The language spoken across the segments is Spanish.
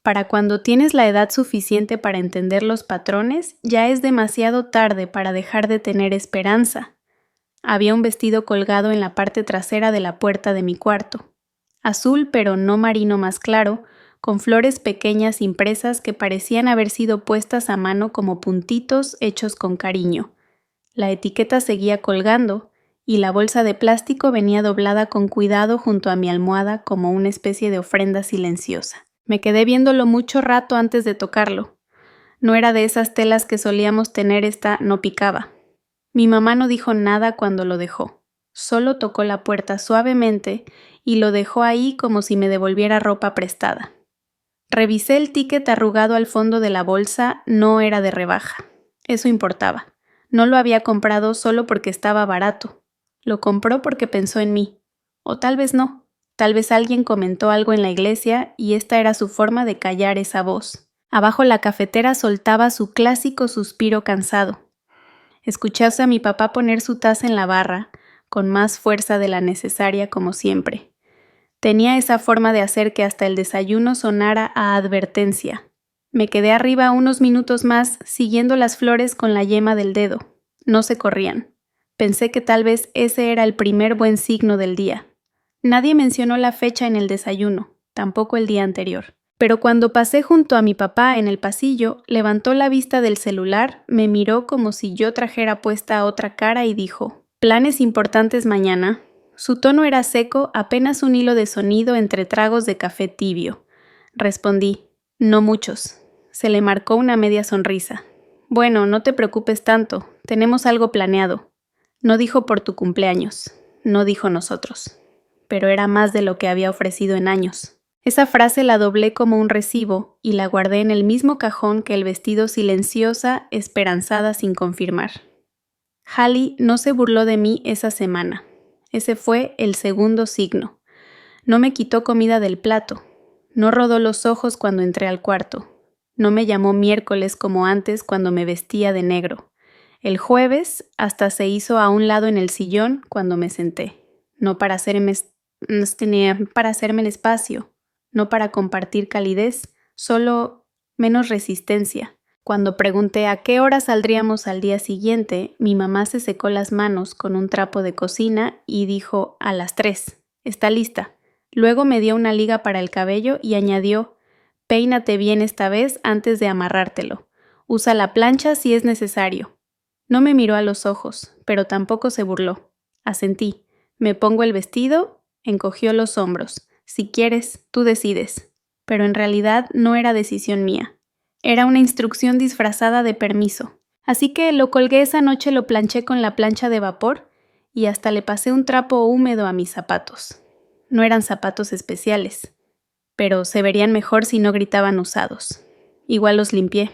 Para cuando tienes la edad suficiente para entender los patrones, ya es demasiado tarde para dejar de tener esperanza. Había un vestido colgado en la parte trasera de la puerta de mi cuarto. Azul pero no marino más claro, con flores pequeñas impresas que parecían haber sido puestas a mano como puntitos hechos con cariño. La etiqueta seguía colgando, y la bolsa de plástico venía doblada con cuidado junto a mi almohada como una especie de ofrenda silenciosa. Me quedé viéndolo mucho rato antes de tocarlo. No era de esas telas que solíamos tener, no picaba. Mi mamá no dijo nada cuando lo dejó. Solo tocó la puerta suavemente y lo dejó ahí como si me devolviera ropa prestada. Revisé el ticket arrugado al fondo de la bolsa, no era de rebaja. Eso importaba. No lo había comprado solo porque estaba barato. Lo compró porque pensó en mí. O tal vez no. Tal vez alguien comentó algo en la iglesia y esta era su forma de callar esa voz. Abajo la cafetera soltaba su clásico suspiro cansado. Escuché a mi papá poner su taza en la barra, con más fuerza de la necesaria como siempre. Tenía esa forma de hacer que hasta el desayuno sonara a advertencia. Me quedé arriba unos minutos más, siguiendo las flores con la yema del dedo. No se corrían. Pensé que tal vez ese era el primer buen signo del día. Nadie mencionó la fecha en el desayuno, tampoco el día anterior. Pero cuando pasé junto a mi papá en el pasillo, levantó la vista del celular, me miró como si yo trajera puesta otra cara y dijo: «¿Planes importantes mañana?». Su tono era seco, apenas un hilo de sonido entre tragos de café tibio. Respondí: «No muchos». Se le marcó una media sonrisa. «Bueno, no te preocupes tanto, tenemos algo planeado». No dijo por tu cumpleaños, no dijo nosotros, pero era más de lo que había ofrecido en años. Esa frase la doblé como un recibo y la guardé en el mismo cajón que el vestido, silenciosa, esperanzada sin confirmar. Hallie no se burló de mí esa semana. Ese fue el segundo signo. No me quitó comida del plato. No rodó los ojos cuando entré al cuarto. No me llamó miércoles como antes cuando me vestía de negro. El jueves hasta se hizo a un lado en el sillón cuando me senté. No para hacerme el espacio, no para compartir calidez, solo menos resistencia. Cuando pregunté a qué hora saldríamos al día siguiente, mi mamá se secó las manos con un trapo de cocina y dijo: «A las 3. Está lista». Luego me dio una liga para el cabello y añadió: «Peínate bien esta vez antes de amarrártelo. Usa la plancha si es necesario». No me miró a los ojos, pero tampoco se burló. Asentí. «Me pongo el vestido», encogió los hombros. «Si quieres, tú decides». Pero en realidad no era decisión mía. Era una instrucción disfrazada de permiso. Así que lo colgué esa noche, lo planché con la plancha de vapor y hasta le pasé un trapo húmedo a mis zapatos. No eran zapatos especiales, pero se verían mejor si no gritaban usados. Igual los limpié.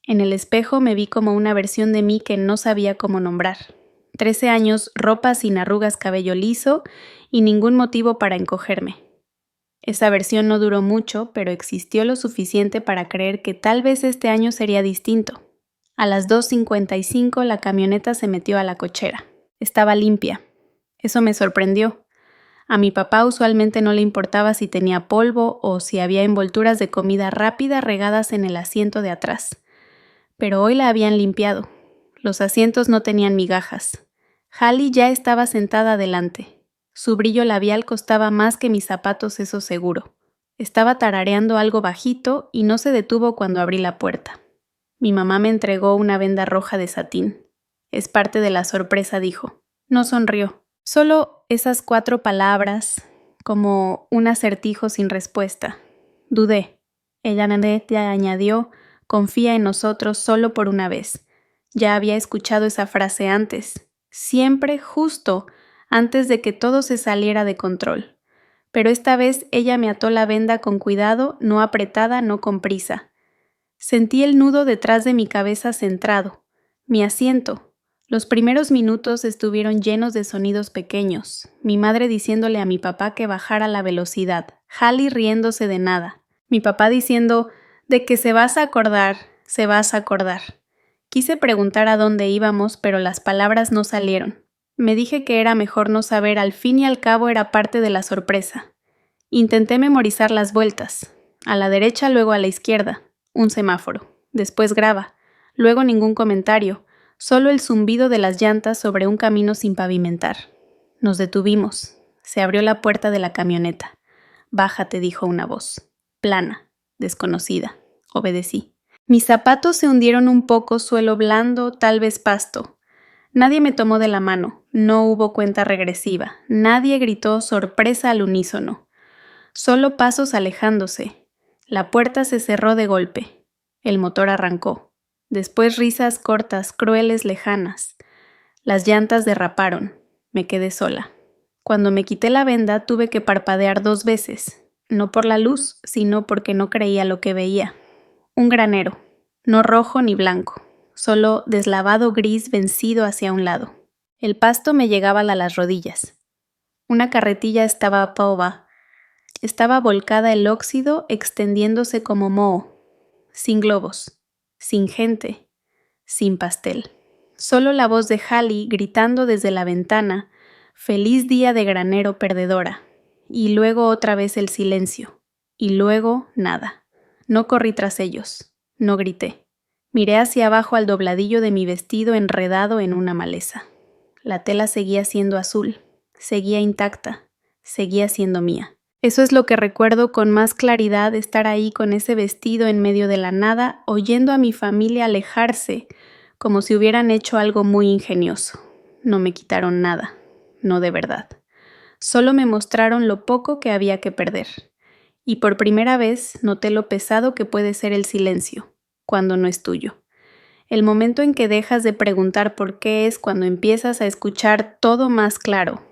En el espejo me vi como una versión de mí que no sabía cómo nombrar. 13 años, ropa sin arrugas, cabello liso y ningún motivo para encogerme. Esa versión no duró mucho, pero existió lo suficiente para creer que tal vez este año sería distinto. A las 2:55 la camioneta se metió a la cochera. Estaba limpia. Eso me sorprendió. A mi papá usualmente no le importaba si tenía polvo o si había envolturas de comida rápida regadas en el asiento de atrás. Pero hoy la habían limpiado. Los asientos no tenían migajas. Hallie ya estaba sentada adelante. Su brillo labial costaba más que mis zapatos, eso seguro. Estaba tarareando algo bajito y no se detuvo cuando abrí la puerta. Mi mamá me entregó una venda roja de satín. «Es parte de la sorpresa», dijo. No sonrió. Solo esas 4 palabras, como un acertijo sin respuesta. Dudé. Ella añadió: «Confía en nosotros solo por una vez». Ya había escuchado esa frase antes. Siempre justo antes de que todo se saliera de control. Pero esta vez ella me ató la venda con cuidado, no apretada, no con prisa. Sentí el nudo detrás de mi cabeza centrado. Mi asiento. Los primeros minutos estuvieron llenos de sonidos pequeños. Mi madre diciéndole a mi papá que bajara la velocidad. Hallie riéndose de nada. Mi papá diciendo: «De que se vas a acordar, se vas a acordar». Quise preguntar a dónde íbamos, pero las palabras no salieron. Me dije que era mejor no saber, al fin y al cabo era parte de la sorpresa. Intenté memorizar las vueltas. A la derecha, luego a la izquierda. Un semáforo. Después grava. Luego ningún comentario. Solo el zumbido de las llantas sobre un camino sin pavimentar. Nos detuvimos. Se abrió la puerta de la camioneta. Bájate, dijo una voz. Plana, desconocida. Obedecí. Mis zapatos se hundieron un poco, suelo blando, tal vez pasto. Nadie me tomó de la mano. No hubo cuenta regresiva. Nadie gritó sorpresa al unísono. Solo pasos alejándose. La puerta se cerró de golpe. El motor arrancó. Después risas cortas, crueles, lejanas. Las llantas derraparon. Me quedé sola. Cuando me quité la venda tuve que parpadear 2 veces. No por la luz, sino porque no creía lo que veía. Un granero. No rojo ni blanco. Solo deslavado gris vencido hacia un lado. El pasto me llegaba a las rodillas. Una carretilla estaba pova. Estaba volcada el óxido extendiéndose como moho. Sin globos. Sin gente, sin pastel. Solo la voz de Hallie gritando desde la ventana, feliz día de granero perdedora. Y luego otra vez el silencio. Y luego nada. No corrí tras ellos. No grité. Miré hacia abajo al dobladillo de mi vestido enredado en una maleza. La tela seguía siendo azul. Seguía intacta. Seguía siendo mía. Eso es lo que recuerdo con más claridad, estar ahí con ese vestido en medio de la nada, oyendo a mi familia alejarse, como si hubieran hecho algo muy ingenioso. No me quitaron nada, no de verdad. Solo me mostraron lo poco que había que perder. Y por primera vez noté lo pesado que puede ser el silencio, cuando no es tuyo. El momento en que dejas de preguntar por qué es cuando empiezas a escuchar todo más claro.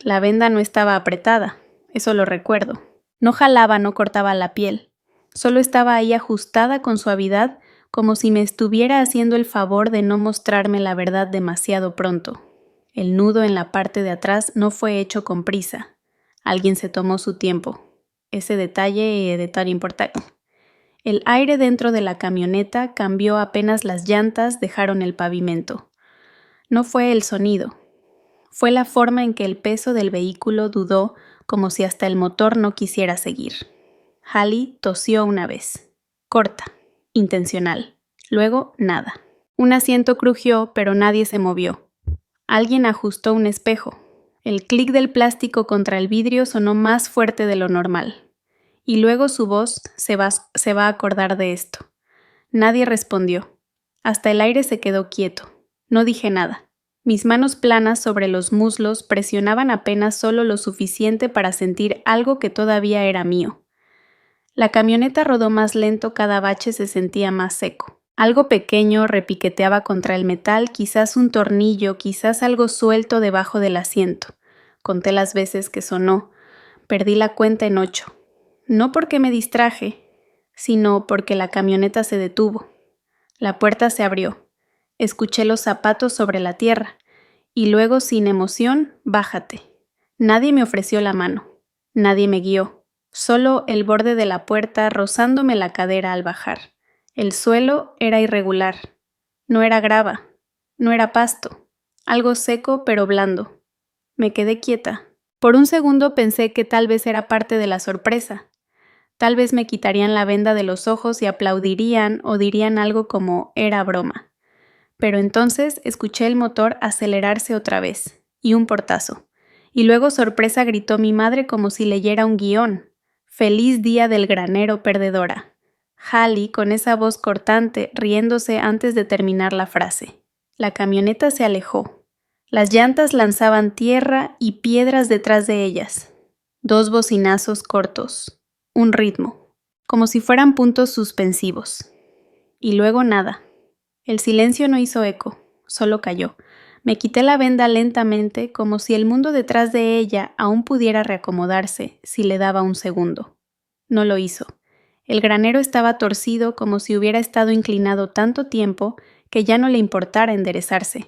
La venda no estaba apretada. Eso lo recuerdo. No jalaba, no cortaba la piel. Solo estaba ahí ajustada con suavidad, como si me estuviera haciendo el favor de no mostrarme la verdad demasiado pronto. El nudo en la parte de atrás no fue hecho con prisa. Alguien se tomó su tiempo. Ese detalle de tan importante. El aire dentro de la camioneta cambió apenas las llantas dejaron el pavimento. No fue el sonido. Fue la forma en que el peso del vehículo dudó, como si hasta el motor no quisiera seguir. Hallie tosió una vez. Corta, intencional. Luego, nada. Un asiento crujió, pero nadie se movió. Alguien ajustó un espejo. El clic del plástico contra el vidrio sonó más fuerte de lo normal. Y luego su voz se va a acordar de esto. Nadie respondió. Hasta el aire se quedó quieto. No dije nada. Mis manos planas sobre los muslos presionaban apenas solo lo suficiente para sentir algo que todavía era mío. La camioneta rodó más lento, cada bache se sentía más seco. Algo pequeño repiqueteaba contra el metal, quizás un tornillo, quizás algo suelto debajo del asiento. Conté las veces que sonó. Perdí la cuenta en 8. No porque me distraje, sino porque la camioneta se detuvo. La puerta se abrió. Escuché los zapatos sobre la tierra. Y luego, sin emoción, bájate. Nadie me ofreció la mano. Nadie me guió. Solo el borde de la puerta rozándome la cadera al bajar. El suelo era irregular. No era grava. No era pasto. Algo seco pero blando. Me quedé quieta. Por un segundo pensé que tal vez era parte de la sorpresa. Tal vez me quitarían la venda de los ojos y aplaudirían o dirían algo como era broma. Pero entonces escuché el motor acelerarse otra vez, y un portazo. Y luego sorpresa gritó mi madre como si leyera un guión. Feliz día del granero perdedora. Hallie con esa voz cortante riéndose antes de terminar la frase. La camioneta se alejó. Las llantas lanzaban tierra y piedras detrás de ellas. 2 bocinazos cortos. Un ritmo. Como si fueran puntos suspensivos. Y luego nada. El silencio no hizo eco, solo cayó. Me quité la venda lentamente, como si el mundo detrás de ella aún pudiera reacomodarse si le daba un segundo. No lo hizo. El granero estaba torcido como si hubiera estado inclinado tanto tiempo que ya no le importara enderezarse.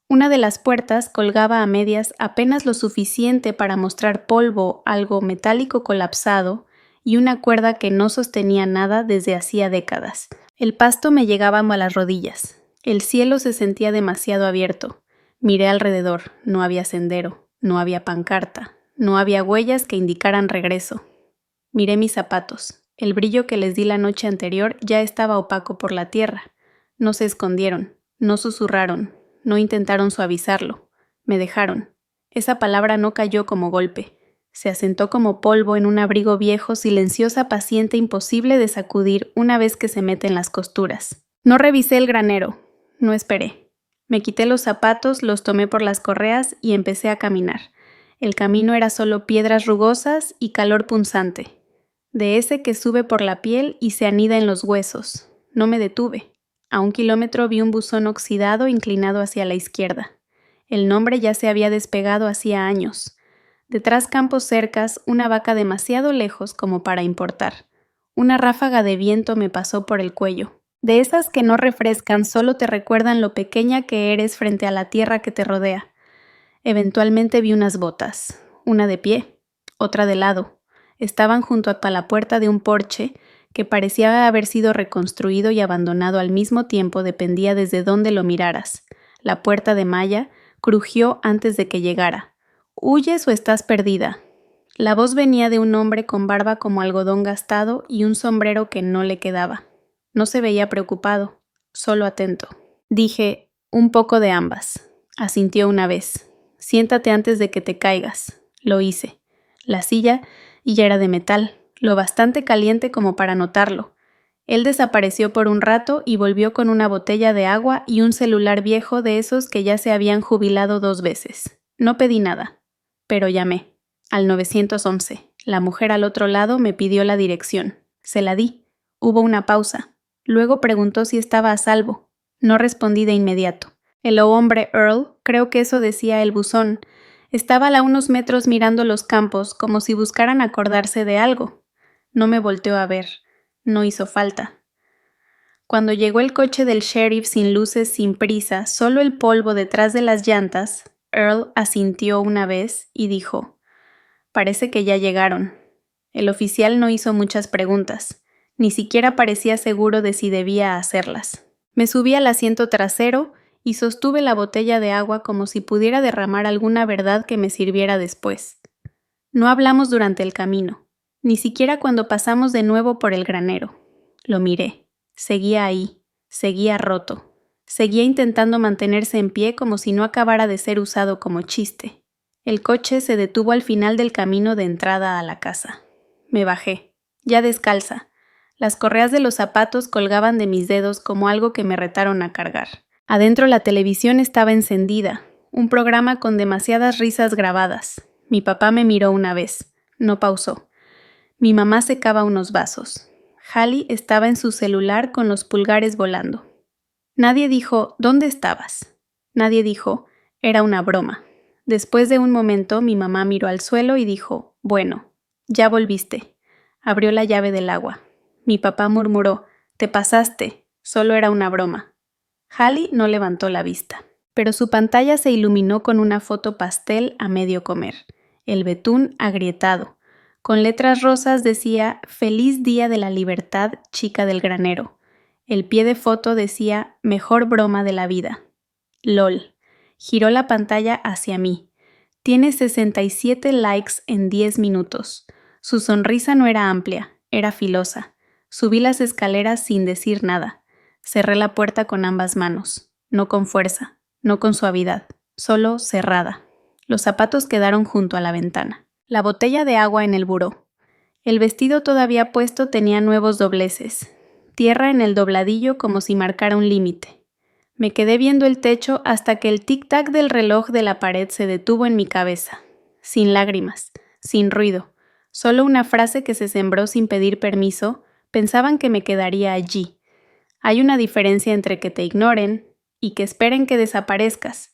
Una de las puertas colgaba a medias apenas lo suficiente para mostrar polvo, algo metálico colapsado y una cuerda que no sostenía nada desde hacía décadas. El pasto me llegaba a las rodillas. El cielo se sentía demasiado abierto. Miré alrededor. No había sendero, no había pancarta, no había huellas que indicaran regreso. Miré mis zapatos. El brillo que les di la noche anterior ya estaba opaco por la tierra. No se escondieron, no susurraron, no intentaron suavizarlo. Me dejaron. Esa palabra no cayó como golpe. Se asentó como polvo en un abrigo viejo, silenciosa, paciente, imposible de sacudir una vez que se mete en las costuras. No revisé el granero. No esperé. Me quité los zapatos, los tomé por las correas y empecé a caminar. El camino era solo piedras rugosas y calor punzante. De ese que sube por la piel y se anida en los huesos. No me detuve. A 1 kilómetro vi un buzón oxidado inclinado hacia la izquierda. El nombre ya se había despegado hacía años. Detrás campos cercas, una vaca demasiado lejos como para importar. Una ráfaga de viento me pasó por el cuello. De esas que no refrescan, solo te recuerdan lo pequeña que eres frente a la tierra que te rodea. Eventualmente vi unas botas, una de pie, otra de lado. Estaban junto a la puerta de un porche que parecía haber sido reconstruido y abandonado al mismo tiempo, dependía desde dónde lo miraras. La puerta de malla crujió antes de que llegara. ¿Huyes o estás perdida? La voz venía de un hombre con barba como algodón gastado y un sombrero que no le quedaba. No se veía preocupado, solo atento. Dije, un poco de ambas. Asintió una vez. Siéntate antes de que te caigas. Lo hice. La silla ya era de metal, lo bastante caliente como para notarlo. Él desapareció por un rato y volvió con una botella de agua y un celular viejo de esos que ya se habían jubilado 2 veces. No pedí nada, pero llamé. Al 911. La mujer al otro lado me pidió la dirección. Se la di. Hubo una pausa. Luego preguntó si estaba a salvo. No respondí de inmediato. El hombre Earl, creo que eso decía el buzón, estaba a unos metros mirando los campos como si buscaran acordarse de algo. No me volteó a ver. No hizo falta. Cuando llegó el coche del sheriff sin luces, sin prisa, solo el polvo detrás de las llantas, Earl asintió una vez y dijo, «Parece que ya llegaron». El oficial no hizo muchas preguntas. Ni siquiera parecía seguro de si debía hacerlas. Me subí al asiento trasero y sostuve la botella de agua como si pudiera derramar alguna verdad que me sirviera después. No hablamos durante el camino, ni siquiera cuando pasamos de nuevo por el granero. Lo miré. Seguía ahí, seguía roto. Seguía intentando mantenerse en pie como si no acabara de ser usado como chiste. El coche se detuvo al final del camino de entrada a la casa. Me bajé, ya descalza. Las correas de los zapatos colgaban de mis dedos como algo que me retaron a cargar. Adentro la televisión estaba encendida, un programa con demasiadas risas grabadas. Mi papá me miró una vez, no pausó. Mi mamá secaba unos vasos. Hallie estaba en su celular con los pulgares volando. Nadie dijo, ¿dónde estabas? Nadie dijo, era una broma. Después de un momento, mi mamá miró al suelo y dijo, bueno, ya volviste. Abrió la llave del agua. Mi papá murmuró, te pasaste, solo era una broma. Hallie no levantó la vista, pero su pantalla se iluminó con una foto pastel a medio comer, el betún agrietado. Con letras rosas decía, «Feliz Día de la Libertad, chica del granero». El pie de foto decía, «Mejor broma de la vida». LOL. Giró la pantalla hacia mí. Tiene 67 likes en 10 minutos. Su sonrisa no era amplia, era filosa. Subí las escaleras sin decir nada. Cerré la puerta con ambas manos. No con fuerza, no con suavidad, solo cerrada. Los zapatos quedaron junto a la ventana. La botella de agua en el buró. El vestido todavía puesto tenía nuevos dobleces. Tierra en el dobladillo como si marcara un límite. Me quedé viendo el techo hasta que el tic-tac del reloj de la pared se detuvo en mi cabeza. Sin lágrimas, sin ruido. Solo una frase que se sembró sin pedir permiso. Pensaban que me quedaría allí. Hay una diferencia entre que te ignoren y que esperen que desaparezcas.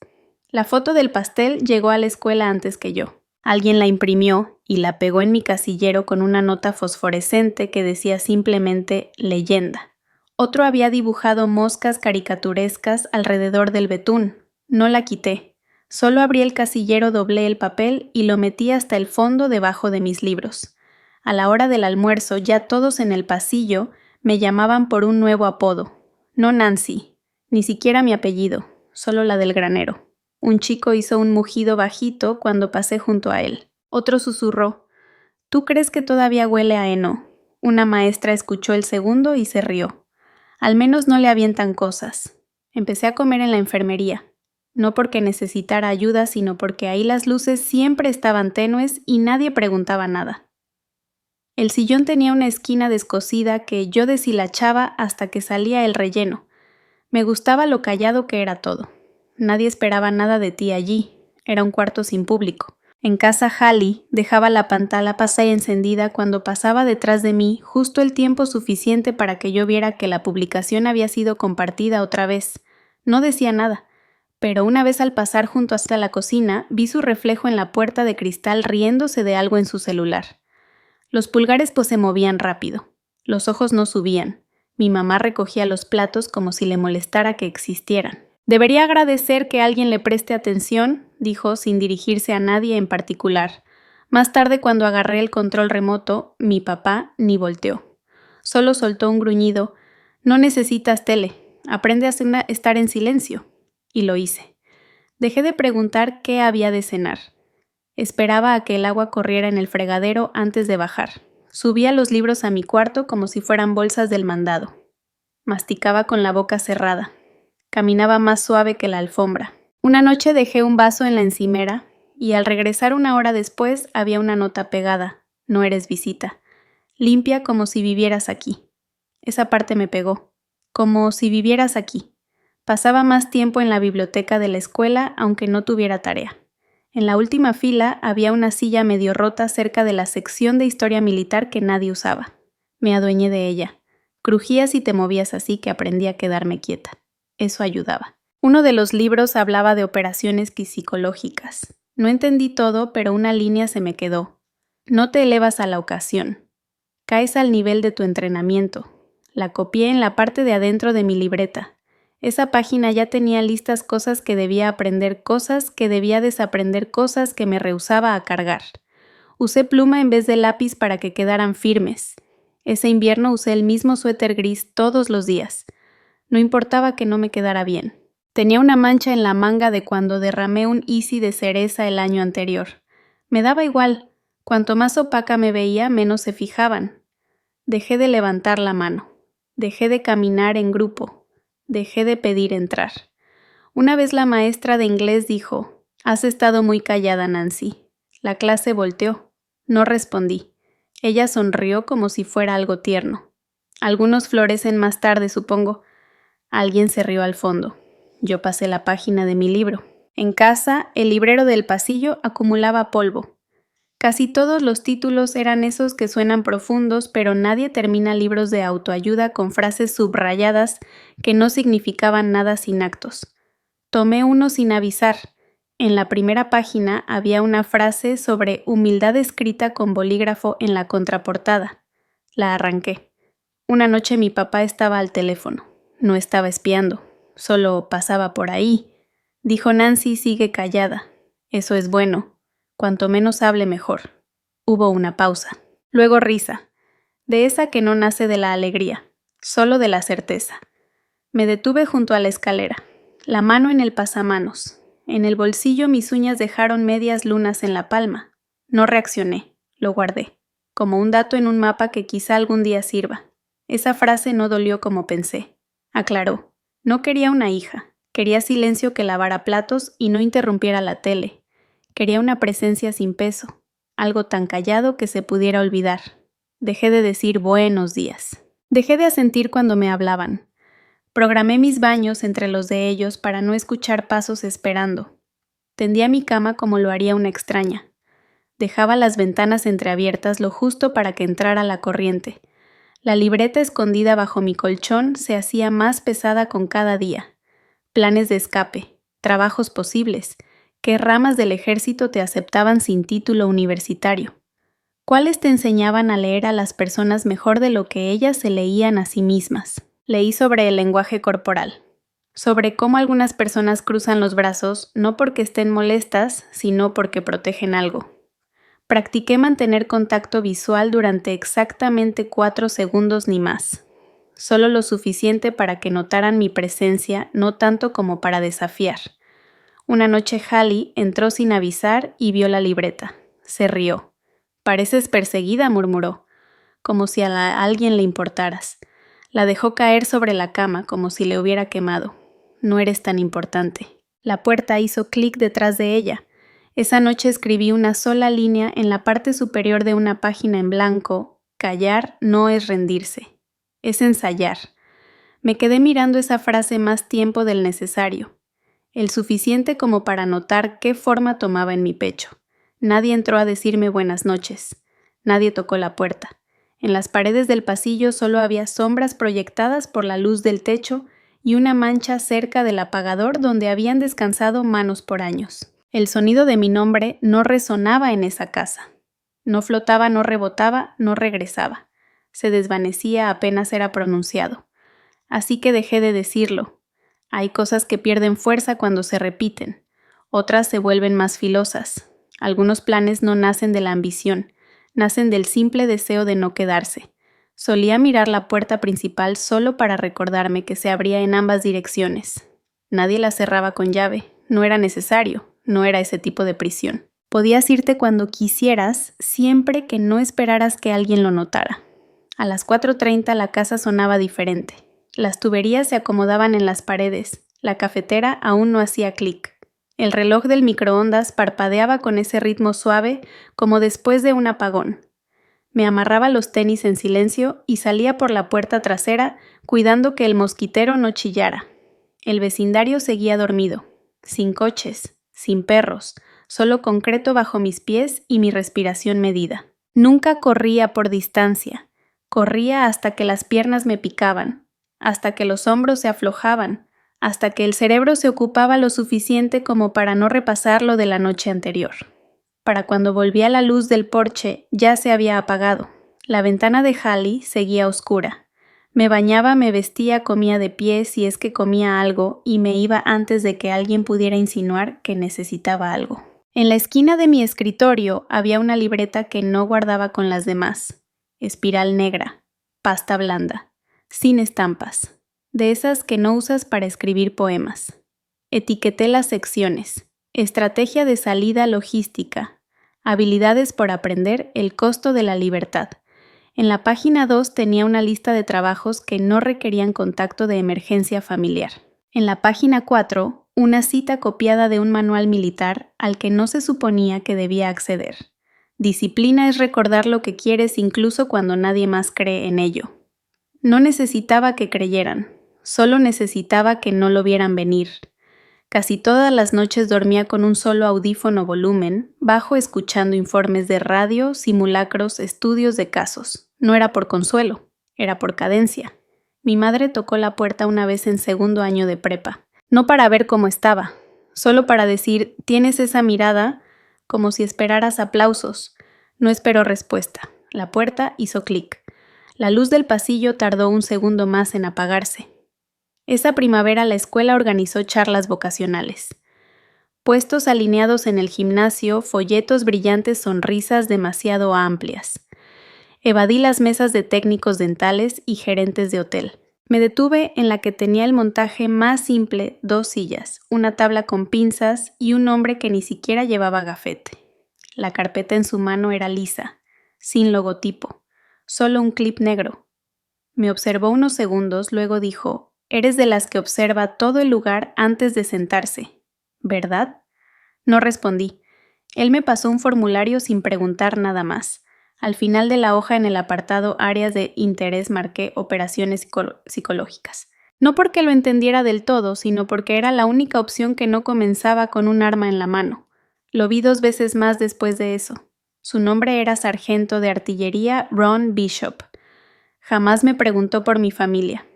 La foto del pastel llegó a la escuela antes que yo. Alguien la imprimió y la pegó en mi casillero con una nota fosforescente que decía simplemente leyenda. Otro había dibujado moscas caricaturescas alrededor del betún. No la quité. Solo abrí el casillero, doblé el papel y lo metí hasta el fondo debajo de mis libros. A la hora del almuerzo, ya todos en el pasillo, me llamaban por un nuevo apodo. No Nancy, ni siquiera mi apellido, solo la del granero. Un chico hizo un mugido bajito cuando pasé junto a él. Otro susurró, «¿Tú crees que todavía huele a heno?» Una maestra escuchó el segundo y se rió. Al menos no le avientan cosas. Empecé a comer en la enfermería. No porque necesitara ayuda, sino porque ahí las luces siempre estaban tenues y nadie preguntaba nada. El sillón tenía una esquina descosida que yo deshilachaba hasta que salía el relleno. Me gustaba lo callado que era todo. Nadie esperaba nada de ti allí. Era un cuarto sin público. En casa Hallie dejaba la pantalla encendida cuando pasaba detrás de mí justo el tiempo suficiente para que yo viera que la publicación había sido compartida otra vez. No decía nada, pero una vez al pasar junto hasta la cocina vi su reflejo en la puerta de cristal riéndose de algo en su celular. Los pulgares se movían rápido. Los ojos no subían. Mi mamá recogía los platos como si le molestara que existieran. Debería agradecer que alguien le preste atención, dijo sin dirigirse a nadie en particular. Más tarde, cuando agarré el control remoto, mi papá ni volteó. Solo soltó un gruñido. No necesitas tele. Aprende a estar en silencio. Y lo hice. Dejé de preguntar qué había de cenar. Esperaba a que el agua corriera en el fregadero antes de bajar. Subía los libros a mi cuarto como si fueran bolsas del mandado. Masticaba con la boca cerrada. Caminaba más suave que la alfombra. Una noche dejé un vaso en la encimera y al regresar 1 hora después había una nota pegada. No eres visita. Limpia como si vivieras aquí. Esa parte me pegó. Como si vivieras aquí. Pasaba más tiempo en la biblioteca de la escuela aunque no tuviera tarea. En la última fila había una silla medio rota cerca de la sección de historia militar que nadie usaba. Me adueñé de ella. Crujías y te movías así que aprendí a quedarme quieta. Eso ayudaba. Uno de los libros hablaba de operaciones psicológicas. No entendí todo, pero una línea se me quedó. No te elevas a la ocasión. Caes al nivel de tu entrenamiento. La copié en la parte de adentro de mi libreta. Esa página ya tenía listas cosas que debía aprender, cosas que debía desaprender, cosas que me rehusaba a cargar. Usé pluma en vez de lápiz para que quedaran firmes. Ese invierno usé el mismo suéter gris todos los días. No importaba que no me quedara bien. Tenía una mancha en la manga de cuando derramé un Easy de cereza el año anterior. Me daba igual. Cuanto más opaca me veía, menos se fijaban. Dejé de levantar la mano. Dejé de caminar en grupo. Dejé de pedir entrar. Una vez la maestra de inglés dijo: «Has estado muy callada, Nancy». La clase volteó. No respondí. Ella sonrió como si fuera algo tierno. Algunos florecen más tarde, supongo. Alguien se rió al fondo. Yo pasé la página de mi libro. En casa, el librero del pasillo acumulaba polvo. Casi todos los títulos eran esos que suenan profundos, pero nadie termina libros de autoayuda con frases subrayadas que no significaban nada sin actos. Tomé uno sin avisar. En la primera página había una frase sobre humildad escrita con bolígrafo en la contraportada. La arranqué. Una noche mi papá estaba al teléfono. No estaba espiando, solo pasaba por ahí. Dijo: «Nancy, sigue callada. Eso es bueno. Cuanto menos hable, mejor». Hubo una pausa. Luego risa. De esa que no nace de la alegría, solo de la certeza. Me detuve junto a la escalera, la mano en el pasamanos. En el bolsillo mis uñas dejaron medias lunas en la palma. No reaccioné, lo guardé, como un dato en un mapa que quizá algún día sirva. Esa frase no dolió como pensé. Aclaró. No quería una hija. Quería silencio que lavara platos y no interrumpiera la tele. Quería una presencia sin peso. Algo tan callado que se pudiera olvidar. Dejé de decir buenos días. Dejé de asentir cuando me hablaban. Programé mis baños entre los de ellos para no escuchar pasos esperando. Tendía mi cama como lo haría una extraña. Dejaba las ventanas entreabiertas lo justo para que entrara la corriente. La libreta escondida bajo mi colchón se hacía más pesada con cada día. Planes de escape, trabajos posibles, qué ramas del ejército te aceptaban sin título universitario. ¿Cuáles te enseñaban a leer a las personas mejor de lo que ellas se leían a sí mismas? Leí sobre el lenguaje corporal, sobre cómo algunas personas cruzan los brazos no porque estén molestas, sino porque protegen algo. Practiqué mantener contacto visual durante exactamente 4 segundos ni más. Solo lo suficiente para que notaran mi presencia, no tanto como para desafiar. Una noche Hallie entró sin avisar y vio la libreta. Se rió. «Pareces perseguida», murmuró. como si alguien le importaras. La dejó caer sobre la cama como si le hubiera quemado. No eres tan importante. La puerta hizo clic detrás de ella. Esa noche escribí una sola línea en la parte superior de una página en blanco. Callar no es rendirse. Es ensayar. Me quedé mirando esa frase más tiempo del necesario. El suficiente como para notar qué forma tomaba en mi pecho. Nadie entró a decirme buenas noches. Nadie tocó la puerta. En las paredes del pasillo solo había sombras proyectadas por la luz del techo y una mancha cerca del apagador donde habían descansado manos por años. El sonido de mi nombre no resonaba en esa casa. No flotaba, no rebotaba, no regresaba. Se desvanecía apenas era pronunciado. Así que dejé de decirlo. Hay cosas que pierden fuerza cuando se repiten. Otras se vuelven más filosas. Algunos planes no nacen de la ambición. Nacen del simple deseo de no quedarse. Solía mirar la puerta principal solo para recordarme que se abría en ambas direcciones. Nadie la cerraba con llave, no era necesario, no era ese tipo de prisión. Podías irte cuando quisieras, siempre que no esperaras que alguien lo notara. A las 4:30 la casa sonaba diferente. Las tuberías se acomodaban en las paredes, la cafetera aún no hacía clic. El reloj del microondas parpadeaba con ese ritmo suave como después de un apagón. Me amarraba los tenis en silencio y salía por la puerta trasera cuidando que el mosquitero no chillara. El vecindario seguía dormido, sin coches, sin perros, solo concreto bajo mis pies y mi respiración medida. Nunca corría por distancia, corría hasta que las piernas me picaban, hasta que los hombros se aflojaban, hasta que el cerebro se ocupaba lo suficiente como para no repasar lo de la noche anterior. Para cuando volví a la luz del porche ya se había apagado. La ventana de Hallie seguía oscura. Me bañaba, me vestía, comía de pie si es que comía algo y me iba antes de que alguien pudiera insinuar que necesitaba algo. En la esquina de mi escritorio había una libreta que no guardaba con las demás. Espiral negra, pasta blanda, sin estampas. De esas que no usas para escribir poemas. Etiqueté las secciones. Estrategia de salida logística. Habilidades por aprender, el costo de la libertad. En la página 2 tenía una lista de trabajos que no requerían contacto de emergencia familiar. En la página 4, una cita copiada de un manual militar al que no se suponía que debía acceder. Disciplina es recordar lo que quieres incluso cuando nadie más cree en ello. No necesitaba que creyeran. Solo necesitaba que no lo vieran venir. Casi todas las noches dormía con un solo audífono volumen, bajo escuchando informes de radio, simulacros, estudios de casos. No era por consuelo, era por cadencia. Mi madre tocó la puerta una vez en segundo año de prepa. No para ver cómo estaba, solo para decir, tienes esa mirada, como si esperaras aplausos. No esperó respuesta. La puerta hizo clic. La luz del pasillo tardó un segundo más en apagarse. Esa primavera la escuela organizó charlas vocacionales. Puestos alineados en el gimnasio, folletos brillantes, sonrisas demasiado amplias. Evadí las mesas de técnicos dentales y gerentes de hotel. Me detuve en la que tenía el montaje más simple, 2 sillas, una tabla con pinzas y un hombre que ni siquiera llevaba gafete. La carpeta en su mano era lisa, sin logotipo, solo un clip negro. Me observó unos segundos, luego dijo, «Eres de las que observa todo el lugar antes de sentarse, ¿verdad?» No respondí. Él me pasó un formulario sin preguntar nada más. Al final de la hoja en el apartado Áreas de interés marqué operaciones psicológicas. No porque lo entendiera del todo, sino porque era la única opción que no comenzaba con un arma en la mano. Lo vi 2 veces más después de eso. Su nombre era sargento de artillería Ron Bishop. Jamás me preguntó por mi familia.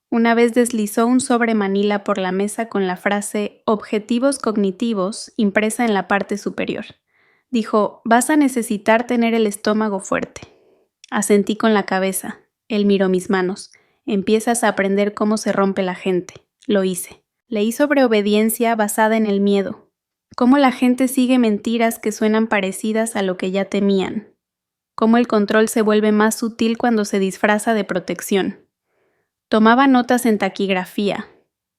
Una vez deslizó un sobre manila por la mesa con la frase «Objetivos cognitivos» impresa en la parte superior. Dijo, «Vas a necesitar tener el estómago fuerte». Asentí con la cabeza. Él miró mis manos. «Empiezas a aprender cómo se rompe la gente». Lo hice. Leí sobre obediencia basada en el miedo. Cómo la gente sigue mentiras que suenan parecidas a lo que ya temían. Cómo el control se vuelve más sutil cuando se disfraza de protección. Tomaba notas en taquigrafía.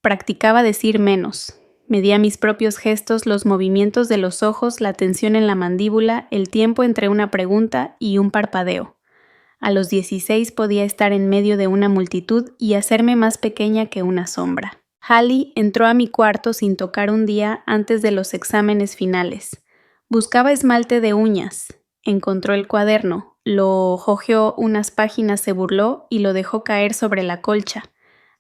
Practicaba decir menos. Medía mis propios gestos, los movimientos de los ojos, la tensión en la mandíbula, el tiempo entre una pregunta y un parpadeo. A los 16 podía estar en medio de una multitud y hacerme más pequeña que una sombra. Hallie entró a mi cuarto sin tocar un día antes de los exámenes finales. Buscaba esmalte de uñas. Encontró el cuaderno, lo hojeó unas páginas, se burló y lo dejó caer sobre la colcha.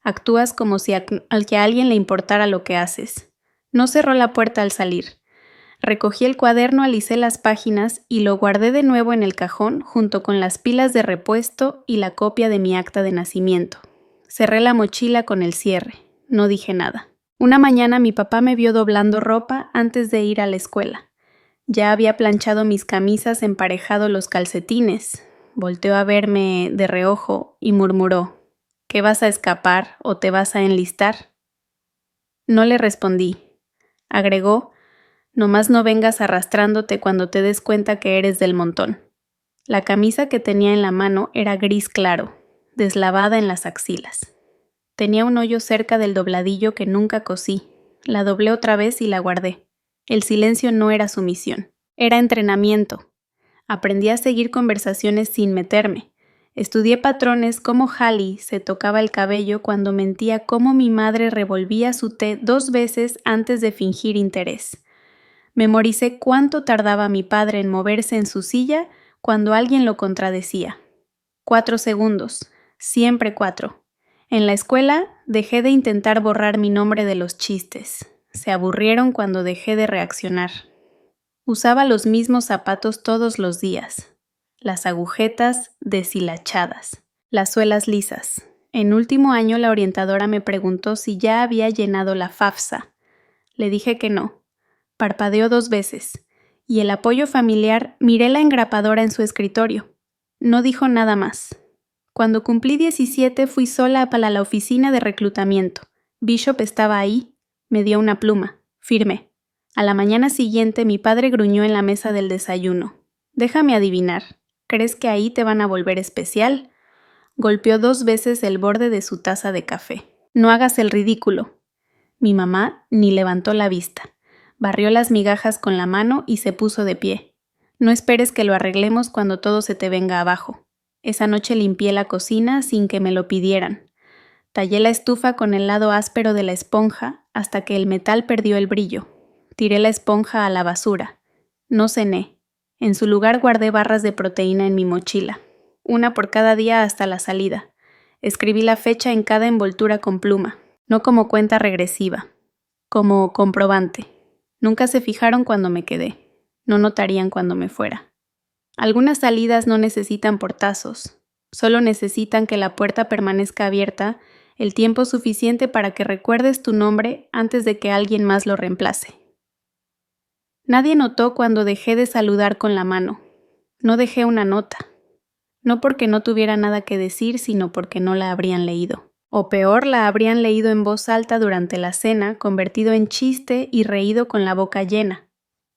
Actúas como si al que a alguien le importara lo que haces. No cerró la puerta al salir. Recogí el cuaderno, alicé las páginas y lo guardé de nuevo en el cajón junto con las pilas de repuesto y la copia de mi acta de nacimiento. Cerré la mochila con el cierre. No dije nada. Una mañana mi papá me vio doblando ropa antes de ir a la escuela. Ya había planchado mis camisas, emparejado los calcetines. Volteó a verme de reojo y murmuró: ¿qué vas a escapar o te vas a enlistar? No le respondí. Agregó: nomás no vengas arrastrándote cuando te des cuenta que eres del montón. La camisa que tenía en la mano era gris claro, deslavada en las axilas. Tenía un hoyo cerca del dobladillo que nunca cosí. La doblé otra vez y la guardé. El silencio no era sumisión, era entrenamiento. Aprendí a seguir conversaciones sin meterme. Estudié patrones como Hallie se tocaba el cabello cuando mentía cómo mi madre revolvía su té 2 veces antes de fingir interés. Memoricé cuánto tardaba mi padre en moverse en su silla cuando alguien lo contradecía. 4 segundos, siempre 4. En la escuela dejé de intentar borrar mi nombre de los chistes. Se aburrieron cuando dejé de reaccionar. Usaba los mismos zapatos todos los días. Las agujetas deshilachadas, las suelas lisas. En último año la orientadora me preguntó si ya había llenado la FAFSA. Le dije que no. Parpadeó 2 veces. Y el apoyo familiar miré la engrapadora en su escritorio. No dijo nada más. Cuando cumplí 17 fui sola para la oficina de reclutamiento. Bishop estaba ahí. Me dio una pluma. Firmé. A la mañana siguiente mi padre gruñó en la mesa del desayuno. Déjame adivinar. ¿Crees que ahí te van a volver especial? Golpeó 2 veces el borde de su taza de café. No hagas el ridículo. Mi mamá ni levantó la vista. Barrió las migajas con la mano y se puso de pie. No esperes que lo arreglemos cuando todo se te venga abajo. Esa noche limpié la cocina sin que me lo pidieran. Tallé la estufa con el lado áspero de la esponja hasta que el metal perdió el brillo. Tiré la esponja a la basura. No cené. En su lugar guardé barras de proteína en mi mochila. 1 por cada día hasta la salida. Escribí la fecha en cada envoltura con pluma. No como cuenta regresiva. Como comprobante. Nunca se fijaron cuando me quedé. No notarían cuando me fuera. Algunas salidas no necesitan portazos. Solo necesitan que la puerta permanezca abierta el tiempo suficiente para que recuerdes tu nombre antes de que alguien más lo reemplace. Nadie notó cuando dejé de saludar con la mano. No dejé una nota. No porque no tuviera nada que decir, sino porque no la habrían leído. O peor, la habrían leído en voz alta durante la cena, convertido en chiste y reído con la boca llena.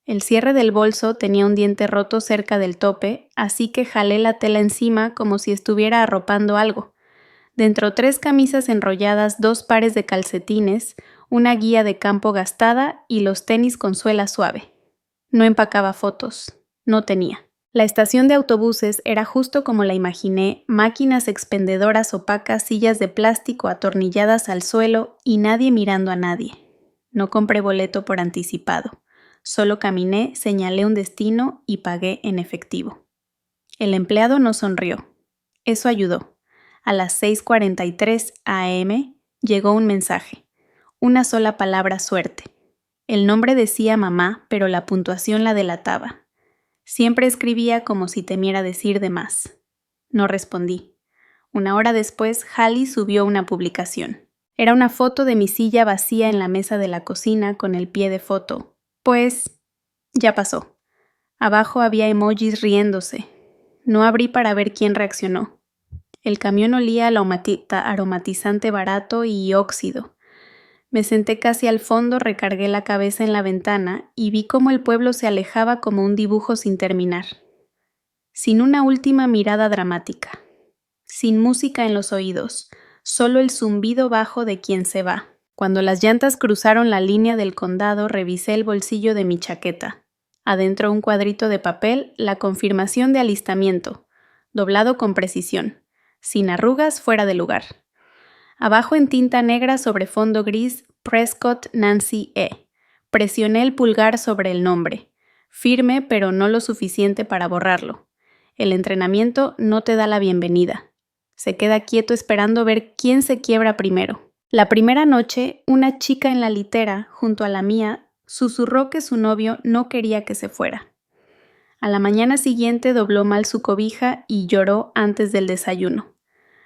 El cierre del bolso tenía un diente roto cerca del tope, así que jalé la tela encima como si estuviera arropando algo. Dentro 3 camisas enrolladas, 2 pares de calcetines, una guía de campo gastada y los tenis con suela suave. No empacaba fotos. No tenía. La estación de autobuses era justo como la imaginé, máquinas expendedoras opacas, sillas de plástico atornilladas al suelo y nadie mirando a nadie. No compré boleto por anticipado. Solo caminé, señalé un destino y pagué en efectivo. El empleado no sonrió. Eso ayudó. A las 6:43 a.m. llegó un mensaje. Una sola palabra: suerte. El nombre decía mamá, pero la puntuación la delataba. Siempre escribía como si temiera decir de más. No respondí. 1 hora después, Hallie subió una publicación. Era una foto de mi silla vacía en la mesa de la cocina con el pie de foto. Pues, ya pasó. Abajo había emojis riéndose. No abrí para ver quién reaccionó. El camión olía a aromatizante barato y óxido. Me senté casi al fondo, recargué la cabeza en la ventana y vi cómo el pueblo se alejaba como un dibujo sin terminar. Sin una última mirada dramática. Sin música en los oídos, solo el zumbido bajo de quien se va. Cuando las llantas cruzaron la línea del condado, revisé el bolsillo de mi chaqueta. Adentro un cuadrito de papel, la confirmación de alistamiento. doblado con precisión, sin arrugas fuera de lugar. Abajo en tinta negra sobre fondo gris, Prescott Nancy E. Presioné el pulgar sobre el nombre, firme pero no lo suficiente para borrarlo. El entrenamiento no te da la bienvenida. Se queda quieto esperando ver quién se quiebra primero. La primera noche, una chica en la litera, junto a la mía, susurró que su novio no quería que se fuera. A la mañana siguiente dobló mal su cobija y lloró antes del desayuno.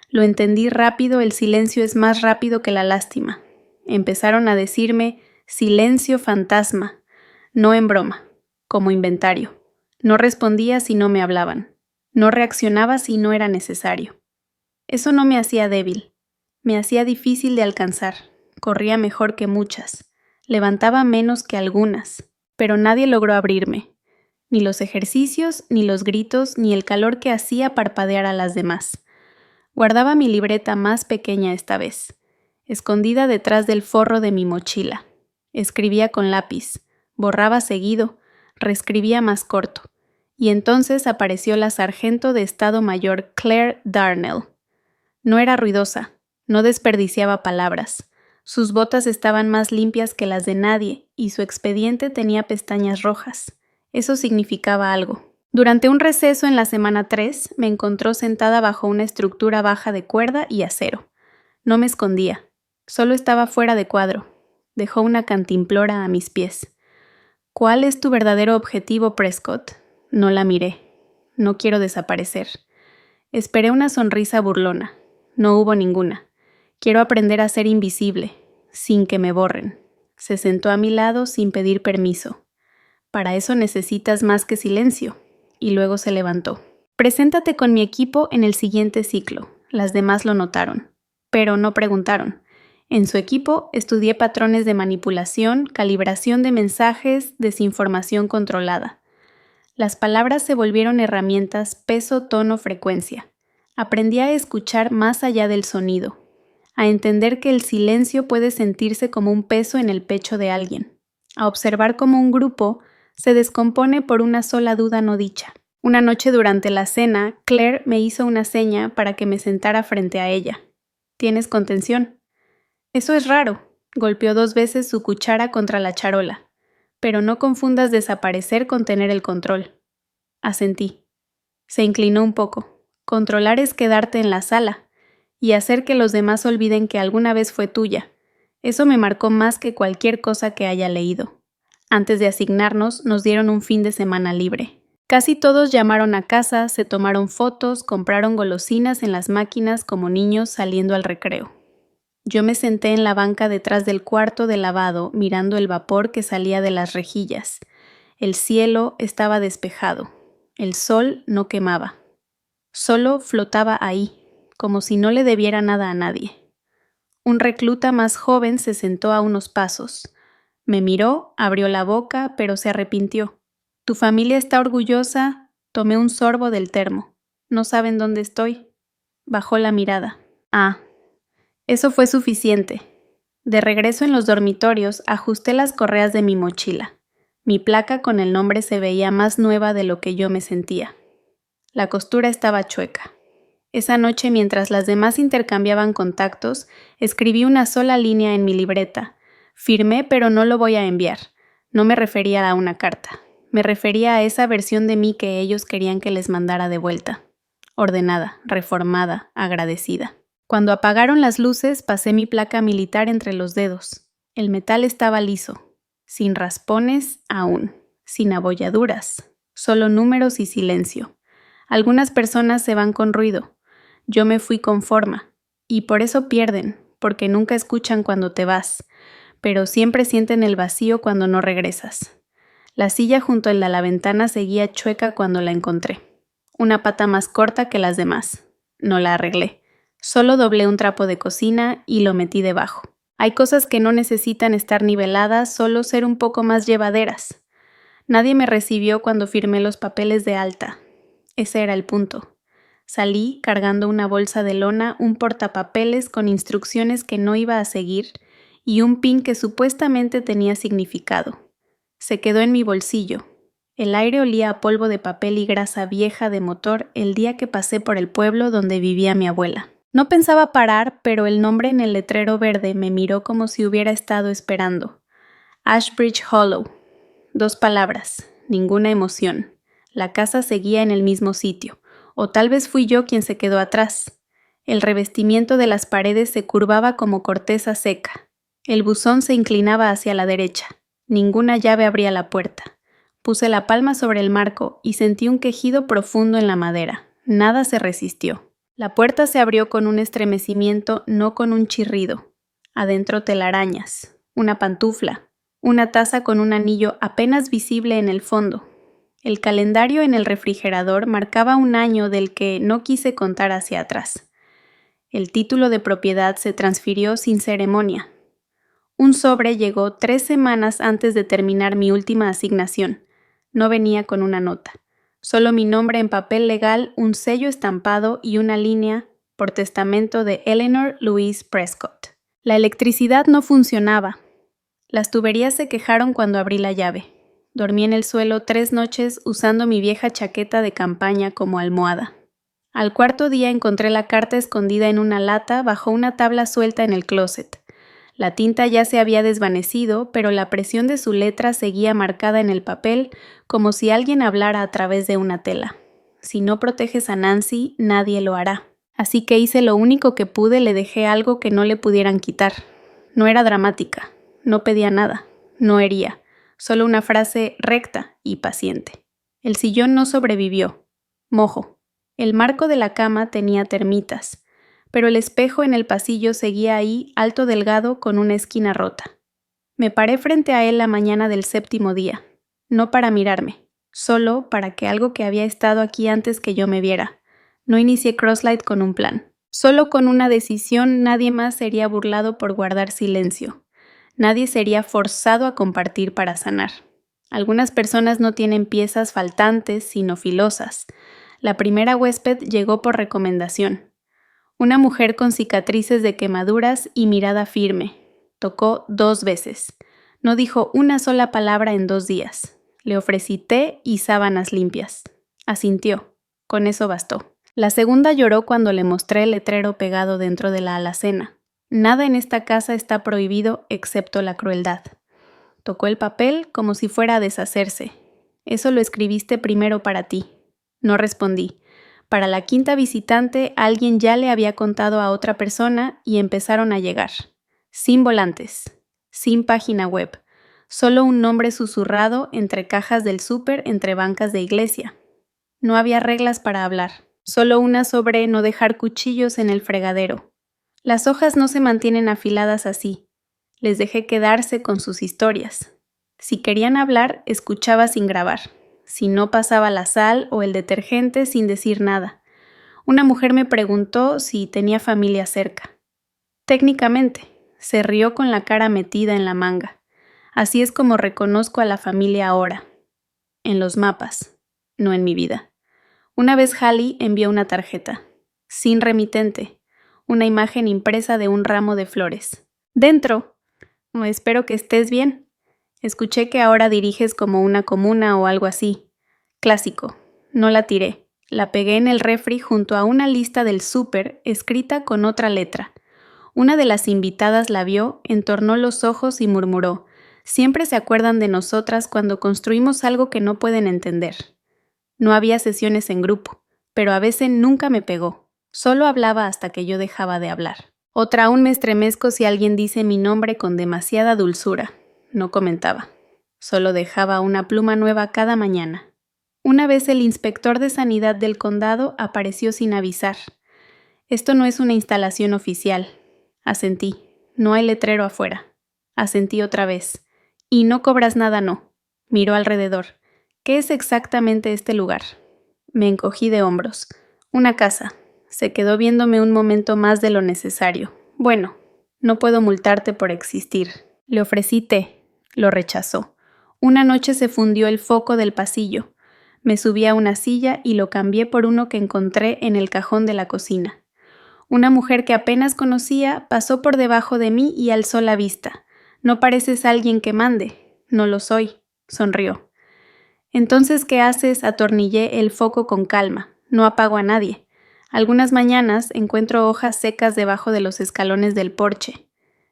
Lo entendí rápido, el silencio es más rápido que la lástima. Empezaron a decirme silencio fantasma, no en broma, como inventario. No respondía si no me hablaban. No reaccionaba si no era necesario. Eso no me hacía débil. Me hacía difícil de alcanzar. Corría mejor que muchas. Levantaba menos que algunas. Pero nadie logró abrirme. Ni los ejercicios, ni los gritos, ni el calor que hacía parpadear a las demás. Guardaba mi libreta más pequeña esta vez, escondida detrás del forro de mi mochila. Escribía con lápiz, borraba seguido, reescribía más corto. Y entonces apareció la sargento de Estado Mayor Claire Darnell. No era ruidosa, no desperdiciaba palabras. Sus botas estaban más limpias que las de nadie y su expediente tenía pestañas rojas. Eso significaba algo. Durante un receso en la semana 3, me encontró sentada bajo una estructura baja de cuerda y acero. No me escondía, solo estaba fuera de cuadro. Dejó una cantimplora a mis pies. ¿Cuál es tu verdadero objetivo, Prescott? No la miré. No quiero desaparecer. Esperé una sonrisa burlona. No hubo ninguna. Quiero aprender a ser invisible, sin que me borren. Se sentó a mi lado sin pedir permiso. Para eso necesitas más que silencio. Y luego se levantó. Preséntate con mi equipo en el siguiente ciclo. Las demás lo notaron, pero no preguntaron. En su equipo estudié patrones de manipulación, calibración de mensajes, desinformación controlada. Las palabras se volvieron herramientas peso, tono, frecuencia. Aprendí a escuchar más allá del sonido, a entender que el silencio puede sentirse como un peso en el pecho de alguien, a observar cómo un grupo se descompone por una sola duda no dicha. Una noche durante la cena, Claire me hizo una seña para que me sentara frente a ella. ¿Tienes contención? Eso es raro. Golpeó 2 veces su cuchara contra la charola. Pero no confundas desaparecer con tener el control. Asentí. Se inclinó un poco. Controlar es quedarte en la sala y hacer que los demás olviden que alguna vez fue tuya. Eso me marcó más que cualquier cosa que haya leído. Antes de asignarnos, nos dieron un fin de semana libre. Casi todos llamaron a casa, se tomaron fotos, compraron golosinas en las máquinas como niños saliendo al recreo. Yo me senté en la banca detrás del cuarto de lavado, mirando el vapor que salía de las rejillas. El cielo estaba despejado. El sol no quemaba. Solo flotaba ahí, como si no le debiera nada a nadie. Un recluta más joven se sentó a unos pasos. Me miró, abrió la boca, pero se arrepintió. ¿Tu familia está orgullosa? Tomé un sorbo del termo. ¿No saben dónde estoy? Bajó la mirada. Ah. Eso fue suficiente. De regreso en los dormitorios, ajusté las correas de mi mochila. Mi placa con el nombre se veía más nueva de lo que yo me sentía. La costura estaba chueca. Esa noche, mientras las demás intercambiaban contactos, escribí una sola línea en mi libreta. Firmé, pero no lo voy a enviar. No me refería a una carta. Me refería a esa versión de mí que ellos querían que les mandara de vuelta. Ordenada, reformada, agradecida. Cuando apagaron las luces, pasé mi placa militar entre los dedos. El metal estaba liso, sin raspones aún, sin abolladuras, solo números y silencio. Algunas personas se van con ruido. Yo me fui con forma, y por eso pierden, porque nunca escuchan cuando te vas, pero siempre sienten el vacío cuando no regresas. La silla junto a la ventana seguía chueca cuando la encontré. Una pata más corta que las demás. No la arreglé. Solo doblé un trapo de cocina y lo metí debajo. Hay cosas que no necesitan estar niveladas, solo ser un poco más llevaderas. Nadie me recibió cuando firmé los papeles de alta. Ese era el punto. Salí cargando una bolsa de lona, un portapapeles con instrucciones que no iba a seguir y un pin que supuestamente tenía significado. Se quedó en mi bolsillo. El aire olía a polvo de papel y grasa vieja de motor el día que pasé por el pueblo donde vivía mi abuela. No pensaba parar, pero el nombre en el letrero verde me miró como si hubiera estado esperando. Ashbridge Hollow. 2 palabras, ninguna emoción. La casa seguía en el mismo sitio, o tal vez fui yo quien se quedó atrás. El revestimiento de las paredes se curvaba como corteza seca. El buzón se inclinaba hacia la derecha. Ninguna llave abría la puerta. Puse la palma sobre el marco y sentí un quejido profundo en la madera. Nada se resistió. La puerta se abrió con un estremecimiento, no con un chirrido. Adentro telarañas, una pantufla, una taza con un anillo apenas visible en el fondo. El calendario en el refrigerador marcaba un año del que no quise contar hacia atrás. El título de propiedad se transfirió sin ceremonia. Un sobre llegó 3 semanas antes de terminar mi última asignación. No venía con una nota. Solo mi nombre en papel legal, un sello estampado y una línea por testamento de Eleanor Louise Prescott. La electricidad no funcionaba. Las tuberías se quejaron cuando abrí la llave. Dormí en el suelo 3 noches usando mi vieja chaqueta de campaña como almohada. Al 4º día encontré la carta escondida en una lata bajo una tabla suelta en el closet. La tinta ya se había desvanecido, pero la presión de su letra seguía marcada en el papel como si alguien hablara a través de una tela. Si no proteges a Nancy, nadie lo hará. Así que hice lo único que pude, le dejé algo que no le pudieran quitar. No era dramática, no pedía nada, no hería, solo una frase recta y paciente. El sillón no sobrevivió. Mojo. El marco de la cama tenía termitas, pero el espejo en el pasillo seguía ahí, alto delgado, con una esquina rota. Me paré frente a él la mañana del 7º día, no para mirarme, solo para que algo que había estado aquí antes que yo me viera. No inicié Crosslight con un plan. Solo con una decisión nadie más sería burlado por guardar silencio. Nadie sería forzado a compartir para sanar. Algunas personas no tienen piezas faltantes, sino filosas. La primera huésped llegó por recomendación. Una mujer con cicatrices de quemaduras y mirada firme. Tocó 2 veces. No dijo una sola palabra en 2 días. Le ofrecí té y sábanas limpias. Asintió. Con eso bastó. La segunda lloró cuando le mostré el letrero pegado dentro de la alacena. Nada en esta casa está prohibido excepto la crueldad. Tocó el papel como si fuera a deshacerse. Eso lo escribiste primero para ti. No respondí. Para la 5ª visitante, alguien ya le había contado a otra persona y empezaron a llegar. Sin volantes, sin página web, solo un nombre susurrado entre cajas del súper, entre bancas de iglesia. No había reglas para hablar, solo una sobre no dejar cuchillos en el fregadero. Las hojas no se mantienen afiladas así. Les dejé quedarse con sus historias. Si querían hablar, escuchaba sin grabar. Si no, pasaba la sal o el detergente sin decir nada. Una mujer me preguntó si tenía familia cerca. Técnicamente, se rió con la cara metida en la manga. Así es como reconozco a la familia ahora. En los mapas, no en mi vida. Una vez Hallie envió una tarjeta, sin remitente, una imagen impresa de un ramo de flores. Dentro, espero que estés bien. Escuché que ahora diriges como una comuna o algo así. Clásico. No la tiré. La pegué en el refri junto a una lista del súper escrita con otra letra. Una de las invitadas la vio, entornó los ojos y murmuró: «Siempre se acuerdan de nosotras cuando construimos algo que no pueden entender». No había sesiones en grupo, pero a veces nunca me pegó. Solo hablaba hasta que yo dejaba de hablar. Otra aún me estremezco si alguien dice mi nombre con demasiada dulzura. No comentaba. Solo dejaba una pluma nueva cada mañana. Una vez el inspector de sanidad del condado apareció sin avisar. «Esto no es una instalación oficial». Asentí. «No hay letrero afuera». Asentí otra vez. «Y no cobras nada, no». Miró alrededor. «¿Qué es exactamente este lugar?» Me encogí de hombros. «Una casa». Se quedó viéndome un momento más de lo necesario. «Bueno, no puedo multarte por existir». Le ofrecí té. Lo rechazó. Una noche se fundió el foco del pasillo. Me subí a una silla y lo cambié por uno que encontré en el cajón de la cocina. Una mujer que apenas conocía pasó por debajo de mí y alzó la vista. «No pareces alguien que mande». «No lo soy», sonrió. Entonces, ¿qué haces? Atornillé el foco con calma. No apago a nadie. Algunas mañanas encuentro hojas secas debajo de los escalones del porche.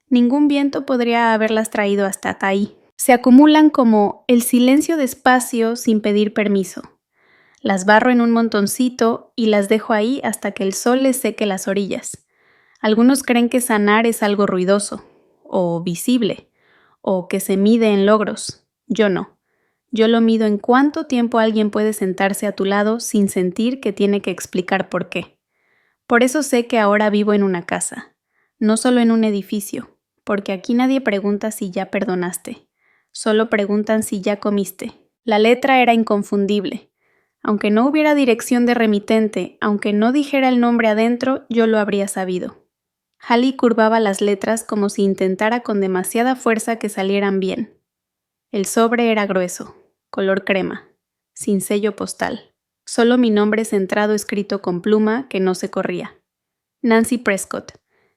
Ningún viento podría haberlas traído hasta ahí. Se acumulan como el silencio despacio sin pedir permiso. Las barro en un montoncito y las dejo ahí hasta que el sol les seque las orillas. Algunos creen que sanar es algo ruidoso, o visible, o que se mide en logros. Yo no. Yo lo mido en cuánto tiempo alguien puede sentarse a tu lado sin sentir que tiene que explicar por qué. Por eso sé que ahora vivo en una casa, no solo en un edificio, porque aquí nadie pregunta si ya perdonaste, solo preguntan si ya comiste. La letra era inconfundible. Aunque no hubiera dirección de remitente, aunque no dijera el nombre adentro, yo lo habría sabido. Hallie curvaba las letras como si intentara con demasiada fuerza que salieran bien. El sobre era grueso, color crema, sin sello postal. Solo mi nombre centrado escrito con pluma que no se corría. Nancy Prescott.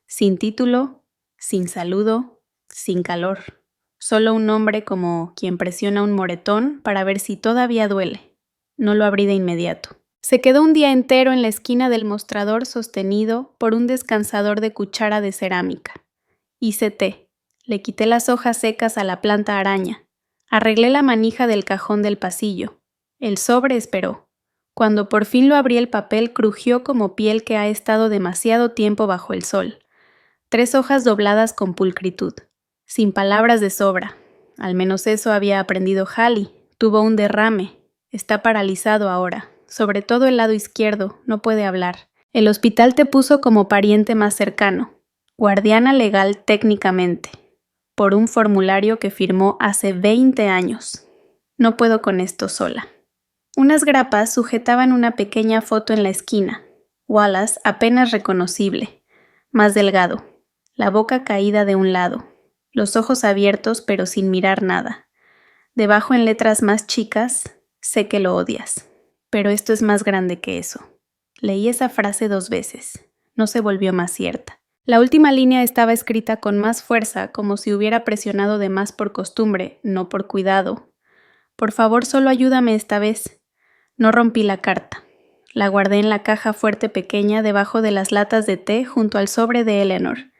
Sin título, sin saludo, sin calor. Solo un nombre como quien presiona un moretón para ver si todavía duele. No lo abrí de inmediato. Se quedó un día entero en la esquina del mostrador sostenido por un descansador de cuchara de cerámica. Hice té. Le quité las hojas secas a la planta araña. Arreglé la manija del cajón del pasillo. El sobre esperó. Cuando por fin lo abrí, el papel crujió como piel que ha estado demasiado tiempo bajo el sol. 3 hojas dobladas con pulcritud. Sin palabras de sobra. Al menos eso había aprendido Hallie. Tuvo un derrame. Está paralizado ahora. Sobre todo el lado izquierdo. No puede hablar. El hospital te puso como pariente más cercano. Guardiana legal técnicamente. Por un formulario que firmó hace 20 años. No puedo con esto sola. Unas grapas sujetaban una pequeña foto en la esquina. Wallace apenas reconocible. Más delgado. La boca caída de un lado. Los ojos abiertos pero sin mirar nada. Debajo en letras más chicas, sé que lo odias. Pero esto es más grande que eso. Leí esa frase 2 veces. No se volvió más cierta. La última línea estaba escrita con más fuerza, como si hubiera presionado de más por costumbre, no por cuidado. Por favor, solo ayúdame esta vez. No rompí la carta. La guardé en la caja fuerte pequeña debajo de las latas de té junto al sobre de Eleanor.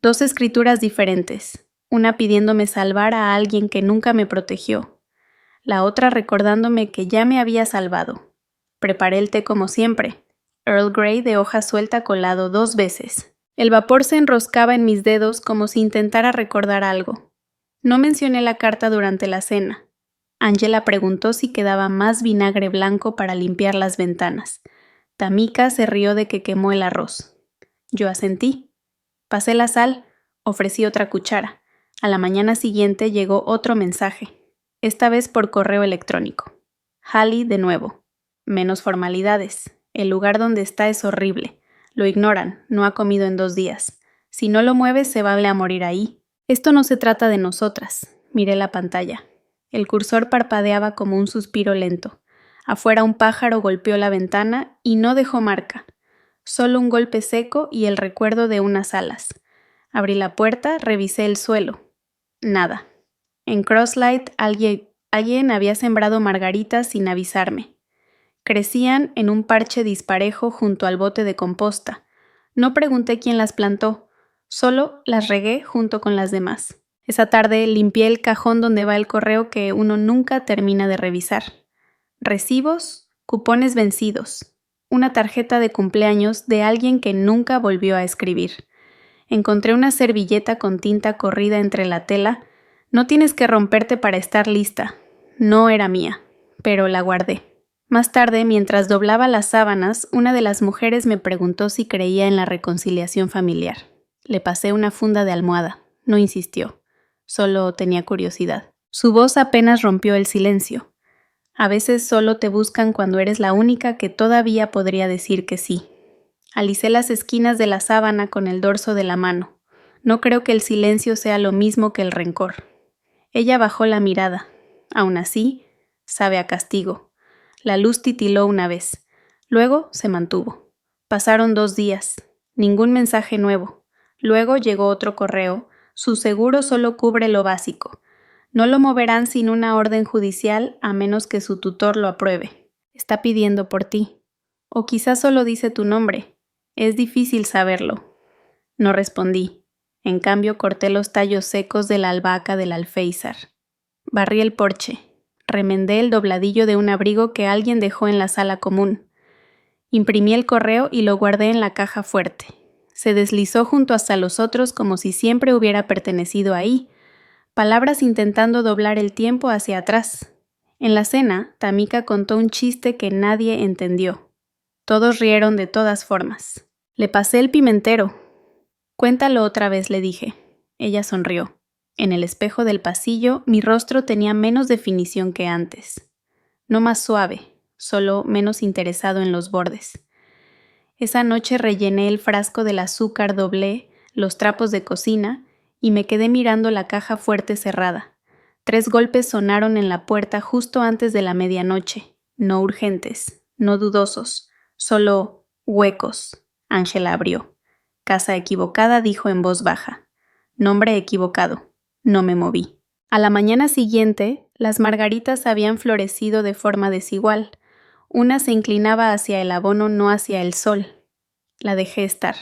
2 escrituras diferentes, una pidiéndome salvar a alguien que nunca me protegió, la otra recordándome que ya me había salvado. Preparé el té como siempre, Earl Grey de hoja suelta colado 2 veces. El vapor se enroscaba en mis dedos como si intentara recordar algo. No mencioné la carta durante la cena. Angela preguntó si quedaba más vinagre blanco para limpiar las ventanas. Tamika se rió de que quemó el arroz. Yo asentí. Pasé la sal, ofrecí otra cuchara. A la mañana siguiente llegó otro mensaje, esta vez por correo electrónico. Hallie de nuevo. Menos formalidades. El lugar donde está es horrible. Lo ignoran, no ha comido en 2 días. Si no lo mueves se va a morir ahí. Esto no se trata de nosotras. Miré la pantalla. El cursor parpadeaba como un suspiro lento. Afuera un pájaro golpeó la ventana y no dejó marca. Solo un golpe seco y el recuerdo de unas alas. Abrí la puerta, revisé el suelo. Nada. En Crosslight alguien había sembrado margaritas sin avisarme. Crecían en un parche disparejo junto al bote de composta. No pregunté quién las plantó, solo las regué junto con las demás. Esa tarde limpié el cajón donde va el correo que uno nunca termina de revisar. Recibos, cupones vencidos. Una tarjeta de cumpleaños de alguien que nunca volvió a escribir. Encontré una servilleta con tinta corrida entre la tela. No tienes que romperte para estar lista. No era mía, pero la guardé. Más tarde, mientras doblaba las sábanas, una de las mujeres me preguntó si creía en la reconciliación familiar. Le pasé una funda de almohada. No insistió. Solo tenía curiosidad. Su voz apenas rompió el silencio. A veces solo te buscan cuando eres la única que todavía podría decir que sí. Alicé las esquinas de la sábana con el dorso de la mano. No creo que el silencio sea lo mismo que el rencor. Ella bajó la mirada. Aún así, sabe a castigo. La luz titiló una vez. Luego se mantuvo. Pasaron 2 días. Ningún mensaje nuevo. Luego llegó otro correo. Su seguro solo cubre lo básico. No lo moverán sin una orden judicial a menos que su tutor lo apruebe. Está pidiendo por ti. O quizás solo dice tu nombre. Es difícil saberlo. No respondí. En cambio, corté los tallos secos de la albahaca del alféizar. Barrí el porche. Remendé el dobladillo de un abrigo que alguien dejó en la sala común. Imprimí el correo y lo guardé en la caja fuerte. Se deslizó junto hasta los otros como si siempre hubiera pertenecido ahí, palabras intentando doblar el tiempo hacia atrás. En la cena, Tamika contó un chiste que nadie entendió. Todos rieron de todas formas. Le pasé el pimentero. Cuéntalo otra vez, le dije. Ella sonrió. En el espejo del pasillo, mi rostro tenía menos definición que antes. No más suave, solo menos interesado en los bordes. Esa noche rellené el frasco del azúcar, doblé los trapos de cocina y me quedé mirando la caja fuerte cerrada. 3 golpes sonaron en la puerta justo antes de la medianoche, no urgentes, no dudosos, solo huecos. Ángela abrió. Casa equivocada, dijo en voz baja. Nombre equivocado. No me moví. A la mañana siguiente, las margaritas habían florecido de forma desigual. Una se inclinaba hacia el abono, no hacia el sol. La dejé estar.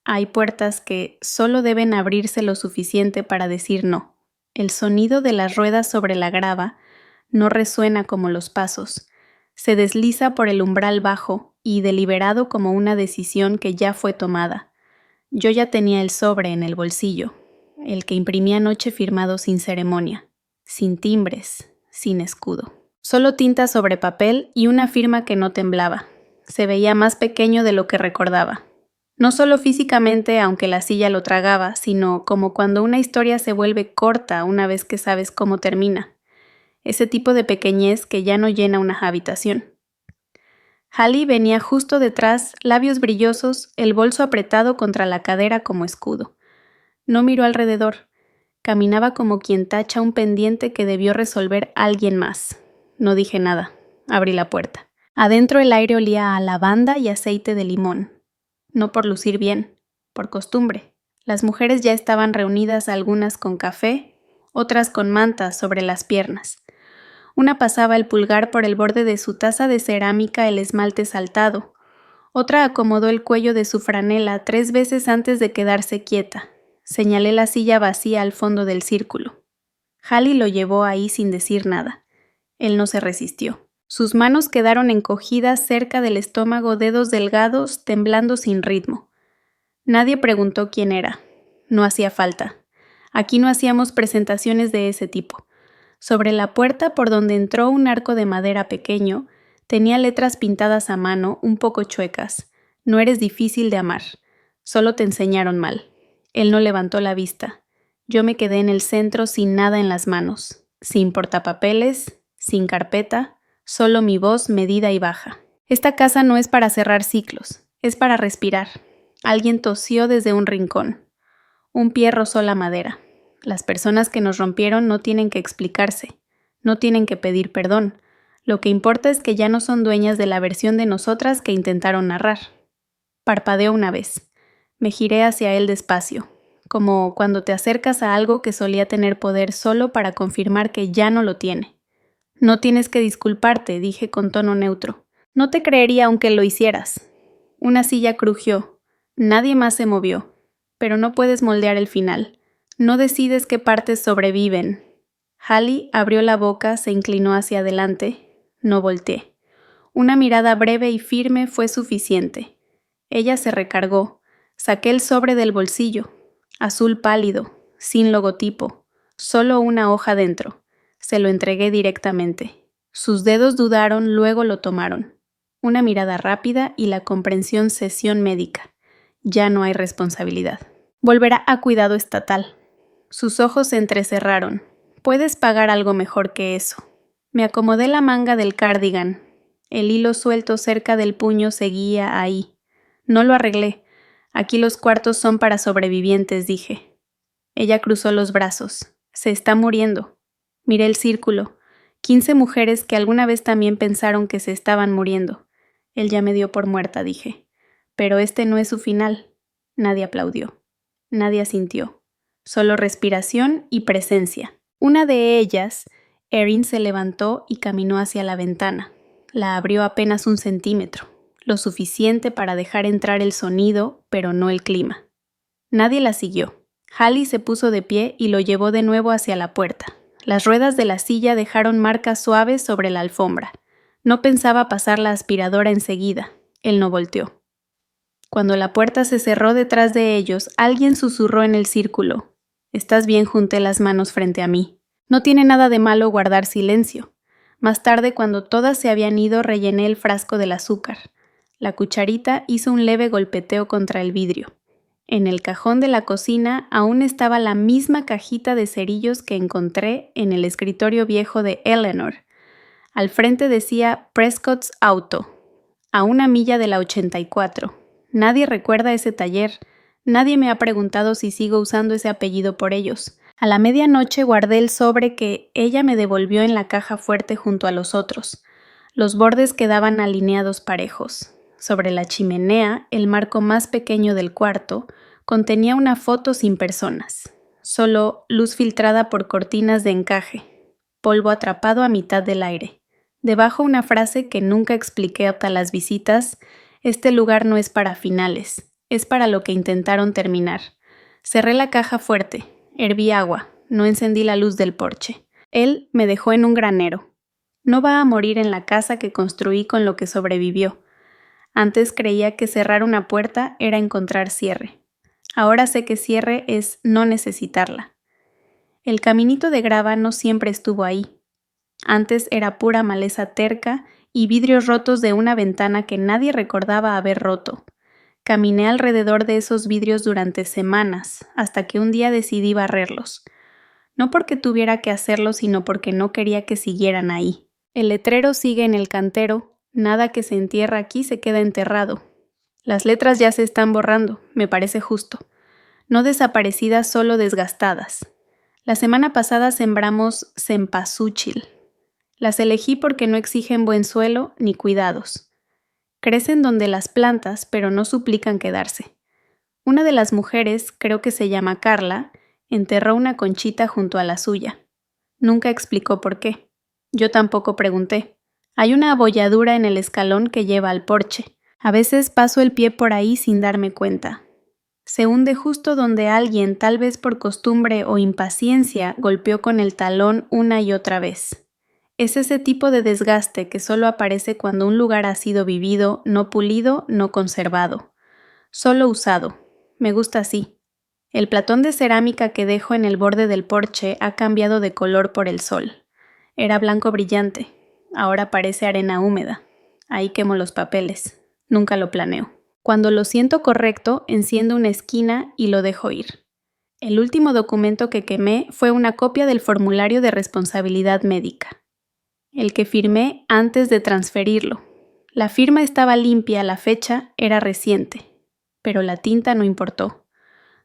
Hay puertas que solo deben abrirse lo suficiente para decir no. El sonido de las ruedas sobre la grava no resuena como los pasos. Se desliza por el umbral bajo y deliberado como una decisión que ya fue tomada. Yo ya tenía el sobre en el bolsillo, el que imprimí anoche firmado sin ceremonia, sin timbres, sin escudo. Solo tinta sobre papel y una firma que no temblaba. Se veía más pequeño de lo que recordaba. No solo físicamente, aunque la silla lo tragaba, sino como cuando una historia se vuelve corta una vez que sabes cómo termina. Ese tipo de pequeñez que ya no llena una habitación. Hallie venía justo detrás, labios brillosos, el bolso apretado contra la cadera como escudo. No miró alrededor. Caminaba como quien tacha un pendiente que debió resolver alguien más. No dije nada. Abrí la puerta. Adentro el aire olía a lavanda y aceite de limón. No por lucir bien, por costumbre. Las mujeres ya estaban reunidas, algunas con café, otras con mantas sobre las piernas. Una pasaba el pulgar por el borde de su taza de cerámica, el esmalte saltado. Otra acomodó el cuello de su franela 3 veces antes de quedarse quieta. Señalé la silla vacía al fondo del círculo. Hallie lo llevó ahí sin decir nada. Él no se resistió. Sus manos quedaron encogidas cerca del estómago, dedos delgados, temblando sin ritmo. Nadie preguntó quién era. No hacía falta. Aquí no hacíamos presentaciones de ese tipo. Sobre la puerta por donde entró un arco de madera pequeño, tenía letras pintadas a mano, un poco chuecas. No eres difícil de amar. Solo te enseñaron mal. Él no levantó la vista. Yo me quedé en el centro sin nada en las manos. Sin portapapeles, sin carpeta, solo mi voz medida y baja. Esta casa no es para cerrar ciclos, es para respirar. Alguien tosió desde un rincón. Un pie rozó la madera. Las personas que nos rompieron no tienen que explicarse, no tienen que pedir perdón. Lo que importa es que ya no son dueñas de la versión de nosotras que intentaron narrar. Parpadeó una vez. Me giré hacia él despacio, como cuando te acercas a algo que solía tener poder solo para confirmar que ya no lo tiene. No tienes que disculparte, dije con tono neutro. No te creería aunque lo hicieras. Una silla crujió. Nadie más se movió. Pero no puedes moldear el final. No decides qué partes sobreviven. Hallie abrió la boca, se inclinó hacia adelante. No volteé. Una mirada breve y firme fue suficiente. Ella se recargó. Saqué el sobre del bolsillo. Azul pálido, sin logotipo. Solo una hoja dentro. Se lo entregué directamente. Sus dedos dudaron, luego lo tomaron. Una mirada rápida y la comprensión sesión médica. Ya no hay responsabilidad. Volverá a cuidado estatal. Sus ojos se entrecerraron. Puedes pagar algo mejor que eso. Me acomodé la manga del cardigan. El hilo suelto cerca del puño seguía ahí. No lo arreglé. Aquí los cuartos son para sobrevivientes, dije. Ella cruzó los brazos. Se está muriendo. Miré el círculo. 15 mujeres que alguna vez también pensaron que se estaban muriendo. Él ya me dio por muerta, dije. Pero este no es su final. Nadie aplaudió. Nadie asintió. Solo respiración y presencia. Una de ellas, Erin se levantó y caminó hacia la ventana. La abrió apenas 1 centímetro, lo suficiente para dejar entrar el sonido, pero no el clima. Nadie la siguió. Hallie se puso de pie y lo llevó de nuevo hacia la puerta. Las ruedas de la silla dejaron marcas suaves sobre la alfombra. No pensaba pasar la aspiradora enseguida. Él no volteó. Cuando la puerta se cerró detrás de ellos, alguien susurró en el círculo. «¿Estás bien?», junté las manos frente a mí. No tiene nada de malo guardar silencio. Más tarde, cuando todas se habían ido, rellené el frasco del azúcar. La cucharita hizo un leve golpeteo contra el vidrio. En el cajón de la cocina aún estaba la misma cajita de cerillos que encontré en el escritorio viejo de Eleanor. Al frente decía Prescott's Auto, a 1 milla de la 84. Nadie recuerda ese taller. Nadie me ha preguntado si sigo usando ese apellido por ellos. A la medianoche guardé el sobre que ella me devolvió en la caja fuerte junto a los otros. Los bordes quedaban alineados parejos. Sobre la chimenea, el marco más pequeño del cuarto, contenía una foto sin personas. Solo luz filtrada por cortinas de encaje. Polvo atrapado a mitad del aire. Debajo una frase que nunca expliqué hasta las visitas: «Este lugar no es para finales, es para lo que intentaron terminar». Cerré la caja fuerte. Herví agua, no encendí la luz del porche. Él me dejó en un granero. No va a morir en la casa que construí con lo que sobrevivió. Antes creía que cerrar una puerta era encontrar cierre. Ahora sé que cierre es no necesitarla. El caminito de grava no siempre estuvo ahí. Antes era pura maleza terca y vidrios rotos de una ventana que nadie recordaba haber roto. Caminé alrededor de esos vidrios durante semanas, hasta que un día decidí barrerlos. No porque tuviera que hacerlo, sino porque no quería que siguieran ahí. El letrero sigue en el cantero: «Nada que se entierra aquí se queda enterrado». Las letras ya se están borrando, me parece justo. No desaparecidas, solo desgastadas. La semana pasada sembramos cempasúchil. Las elegí porque no exigen buen suelo ni cuidados. Crecen donde las plantas, pero no suplican quedarse. Una de las mujeres, creo que se llama Carla, enterró una conchita junto a la suya. Nunca explicó por qué. Yo tampoco pregunté. Hay una abolladura en el escalón que lleva al porche. A veces paso el pie por ahí sin darme cuenta. Se hunde justo donde alguien, tal vez por costumbre o impaciencia, golpeó con el talón una y otra vez. Es ese tipo de desgaste que solo aparece cuando un lugar ha sido vivido, no pulido, no conservado. Solo usado. Me gusta así. El platón de cerámica que dejo en el borde del porche ha cambiado de color por el sol. Era blanco brillante. Ahora parece arena húmeda. Ahí quemo los papeles. Nunca lo planeo. Cuando lo siento correcto, enciendo una esquina y lo dejo ir. El último documento que quemé fue una copia del formulario de responsabilidad médica. El que firmé antes de transferirlo. La firma estaba limpia, la fecha era reciente, pero la tinta no importó.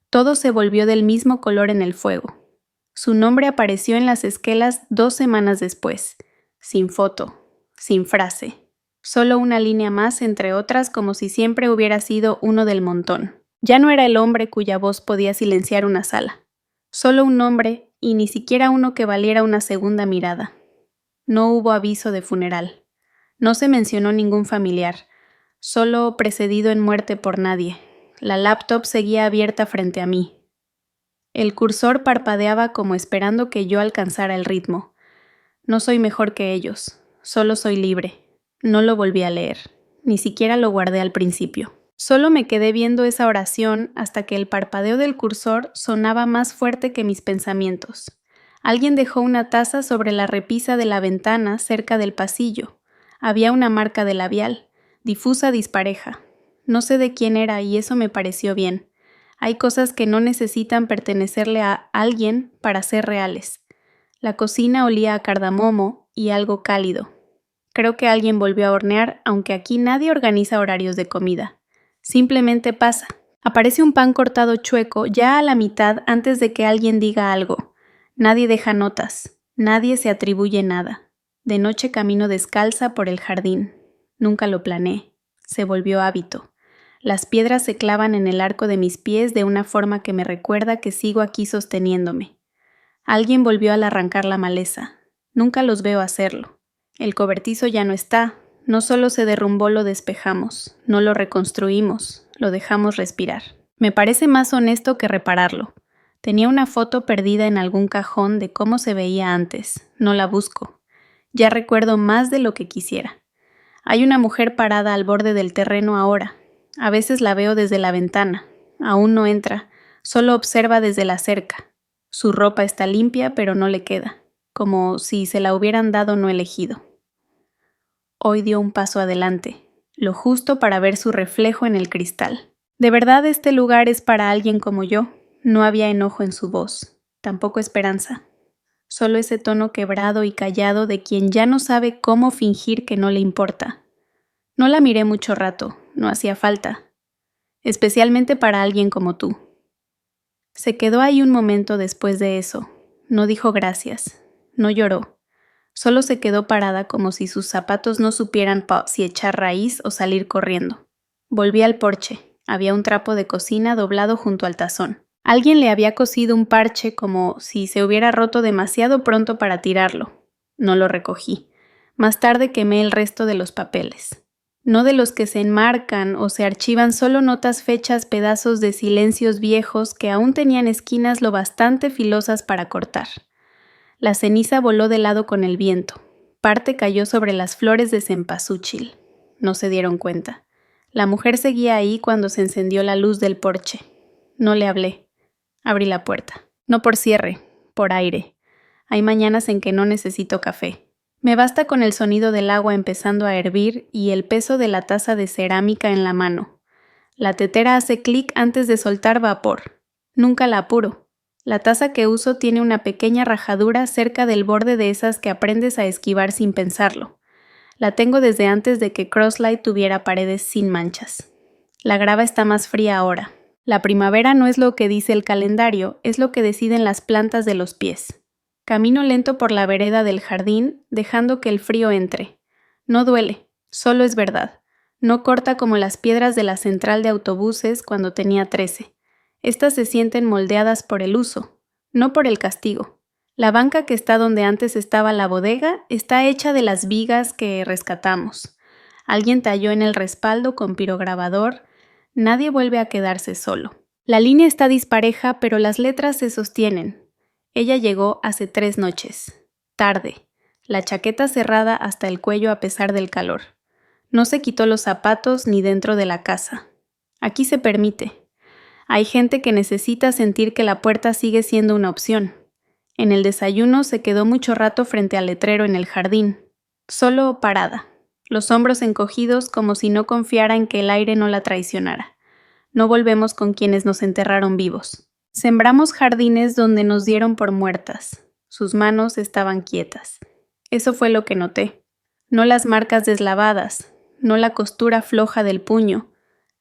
Todo se volvió del mismo color en el fuego. Su nombre apareció en las esquelas 2 semanas después, sin foto, sin frase. Solo una línea más entre otras, como si siempre hubiera sido uno del montón. Ya no era el hombre cuya voz podía silenciar una sala. Solo un nombre, y ni siquiera uno que valiera una segunda mirada. No hubo aviso de funeral. No se mencionó ningún familiar. Solo precedido en muerte por nadie. La laptop seguía abierta frente a mí. El cursor parpadeaba como esperando que yo alcanzara el ritmo. No soy mejor que ellos. Solo soy libre. No lo volví a leer. Ni siquiera lo guardé al principio. Solo me quedé viendo esa oración hasta que el parpadeo del cursor sonaba más fuerte que mis pensamientos. Alguien dejó una taza sobre la repisa de la ventana cerca del pasillo. Había una marca de labial, difusa dispareja. No sé de quién era y eso me pareció bien. Hay cosas que no necesitan pertenecerle a alguien para ser reales. La cocina olía a cardamomo y algo cálido. Creo que alguien volvió a hornear, aunque aquí nadie organiza horarios de comida. Simplemente pasa. Aparece un pan cortado chueco ya a la mitad antes de que alguien diga algo. Nadie deja notas. Nadie se atribuye nada. De noche camino descalza por el jardín. Nunca lo planeé. Se volvió hábito. Las piedras se clavan en el arco de mis pies de una forma que me recuerda que sigo aquí sosteniéndome. Alguien volvió al arrancar la maleza. Nunca los veo hacerlo. El cobertizo ya no está. No solo se derrumbó, lo despejamos. No lo reconstruimos. Lo dejamos respirar. Me parece más honesto que repararlo. Tenía una foto perdida en algún cajón de cómo se veía antes. No la busco. Ya recuerdo más de lo que quisiera. Hay una mujer parada al borde del terreno ahora. A veces la veo desde la ventana. Aún no entra. Solo observa desde la cerca. Su ropa está limpia, pero no le queda, como si se la hubieran dado no elegido. Hoy dio un paso adelante, lo justo para ver su reflejo en el cristal. ¿De verdad este lugar es para alguien como yo? No había enojo en su voz, tampoco esperanza. Solo ese tono quebrado y callado de quien ya no sabe cómo fingir que no le importa. No la miré mucho rato, no hacía falta, especialmente para alguien como tú. Se quedó ahí un momento después de eso. No dijo gracias. No lloró. Solo se quedó parada como si sus zapatos no supieran si echar raíz o salir corriendo. Volví al porche. Había un trapo de cocina doblado junto al tazón. Alguien le había cosido un parche como si se hubiera roto demasiado pronto para tirarlo. No lo recogí. Más tarde quemé el resto de los papeles. No de los que se enmarcan o se archivan, solo notas fechas, pedazos de silencios viejos que aún tenían esquinas lo bastante filosas para cortar. La ceniza voló de lado con el viento. Parte cayó sobre las flores de cempasúchil. No se dieron cuenta. La mujer seguía ahí cuando se encendió la luz del porche. No le hablé. Abrí la puerta. No por cierre, por aire. Hay mañanas en que no necesito café. Me basta con el sonido del agua empezando a hervir y el peso de la taza de cerámica en la mano. La tetera hace clic antes de soltar vapor. Nunca la apuro. La taza que uso tiene una pequeña rajadura cerca del borde de esas que aprendes a esquivar sin pensarlo. La tengo desde antes de que Crosslight tuviera paredes sin manchas. La grava está más fría ahora. La primavera no es lo que dice el calendario, es lo que deciden las plantas de los pies. Camino lento por la vereda del jardín, dejando que el frío entre. No duele, solo es verdad. No corta como las piedras de la central de autobuses cuando tenía 13. Estas se sienten moldeadas por el uso, no por el castigo. La banca que está donde antes estaba la bodega está hecha de las vigas que rescatamos. Alguien talló en el respaldo con pirograbador. Nadie vuelve a quedarse solo. La línea está dispareja, pero las letras se sostienen. Ella llegó hace 3 noches. Tarde. La chaqueta cerrada hasta el cuello a pesar del calor. No se quitó los zapatos ni dentro de la casa. Aquí se permite. Hay gente que necesita sentir que la puerta sigue siendo una opción. En el desayuno se quedó mucho rato frente al letrero en el jardín. Solo parada. Los hombros encogidos como si no confiara en que el aire no la traicionara. No volvemos con quienes nos enterraron vivos. Sembramos jardines donde nos dieron por muertas. Sus manos estaban quietas. Eso fue lo que noté. No las marcas deslavadas, no la costura floja del puño,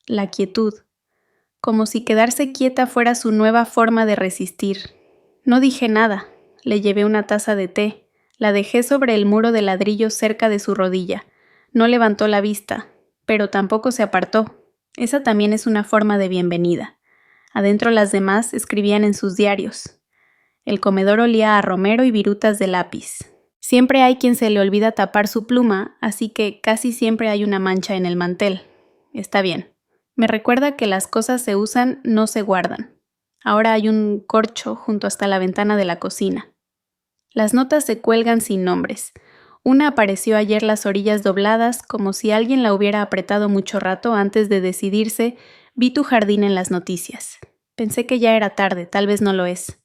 la quietud. Como si quedarse quieta fuera su nueva forma de resistir. No dije nada. Le llevé una taza de té. La dejé sobre el muro de ladrillo cerca de su rodilla. No levantó la vista, pero tampoco se apartó. Esa también es una forma de bienvenida. Adentro las demás escribían en sus diarios. El comedor olía a romero y virutas de lápiz. Siempre hay quien se le olvida tapar su pluma, así que casi siempre hay una mancha en el mantel. Está bien. Me recuerda que las cosas se usan, no se guardan. Ahora hay un corcho junto hasta la ventana de la cocina. Las notas se cuelgan sin nombres. Una apareció ayer las orillas dobladas, como si alguien la hubiera apretado mucho rato antes de decidirse. Vi tu jardín en las noticias. Pensé que ya era tarde, tal vez no lo es.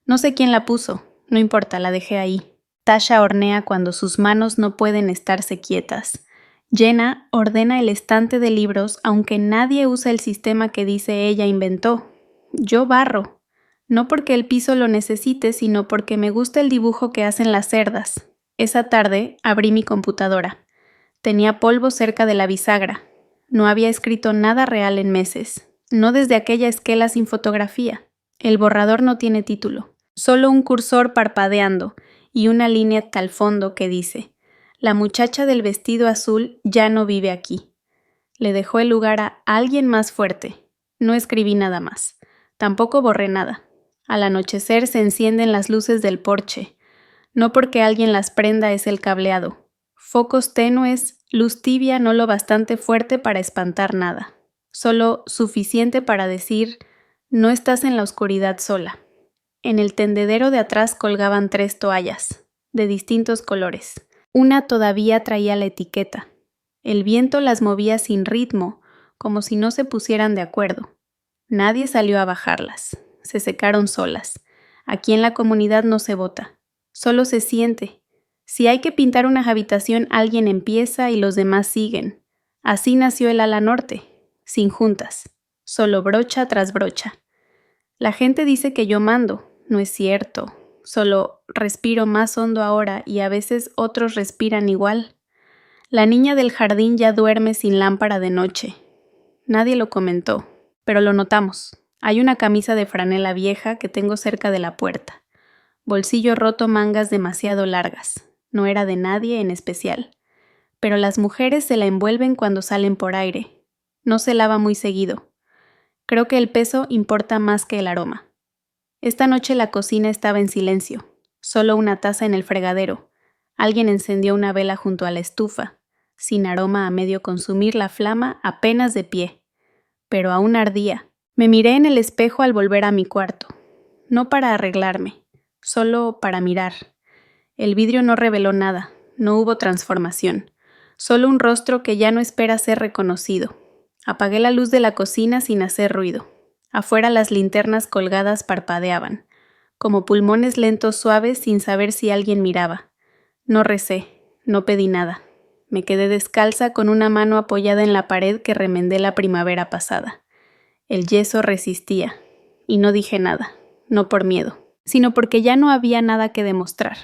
No sé quién la puso, no importa, la dejé ahí. Tasha hornea cuando sus manos no pueden estarse quietas. Jenna ordena el estante de libros, aunque nadie usa el sistema que dice ella inventó. Yo barro. No porque el piso lo necesite, sino porque me gusta el dibujo que hacen las cerdas. Esa tarde abrí mi computadora. Tenía polvo cerca de la bisagra. No había escrito nada real en meses. No desde aquella esquela sin fotografía. El borrador no tiene título. Solo un cursor parpadeando y una línea al fondo que dice: la muchacha del vestido azul ya no vive aquí. Le dejó el lugar a alguien más fuerte. No escribí nada más. Tampoco borré nada. Al anochecer se encienden las luces del porche. No porque alguien las prenda es el cableado. Focos tenues, luz tibia no lo bastante fuerte para espantar nada. Solo suficiente para decir, no estás en la oscuridad sola. En el tendedero de atrás colgaban 3 toallas, de distintos colores. Una todavía traía la etiqueta. El viento las movía sin ritmo, como si no se pusieran de acuerdo. Nadie salió a bajarlas. Se secaron solas. Aquí en la comunidad no se vota. Solo se siente. Si hay que pintar una habitación, alguien empieza y los demás siguen. Así nació el ala norte, sin juntas, solo brocha tras brocha. La gente dice que yo mando. No es cierto. Solo respiro más hondo ahora y a veces otros respiran igual. La niña del jardín ya duerme sin lámpara de noche. Nadie lo comentó, pero lo notamos. Hay una camisa de franela vieja que tengo cerca de la puerta. Bolsillo roto, mangas demasiado largas. No era de nadie en especial. Pero las mujeres se la envuelven cuando salen por aire. No se lava muy seguido. Creo que el peso importa más que el aroma. Esta noche la cocina estaba en silencio. Solo una taza en el fregadero. Alguien encendió una vela junto a la estufa. Sin aroma, a medio consumir la flama, apenas de pie. Pero aún ardía. Me miré en el espejo al volver a mi cuarto. No para arreglarme, solo para mirar. El vidrio no reveló nada, no hubo transformación. Solo un rostro que ya no espera ser reconocido. Apagué la luz de la cocina sin hacer ruido. Afuera las linternas colgadas parpadeaban, como pulmones lentos suaves sin saber si alguien miraba. No recé, no pedí nada. Me quedé descalza con una mano apoyada en la pared que remendé la primavera pasada. El yeso resistía, y no dije nada, no por miedo, sino porque ya no había nada que demostrar.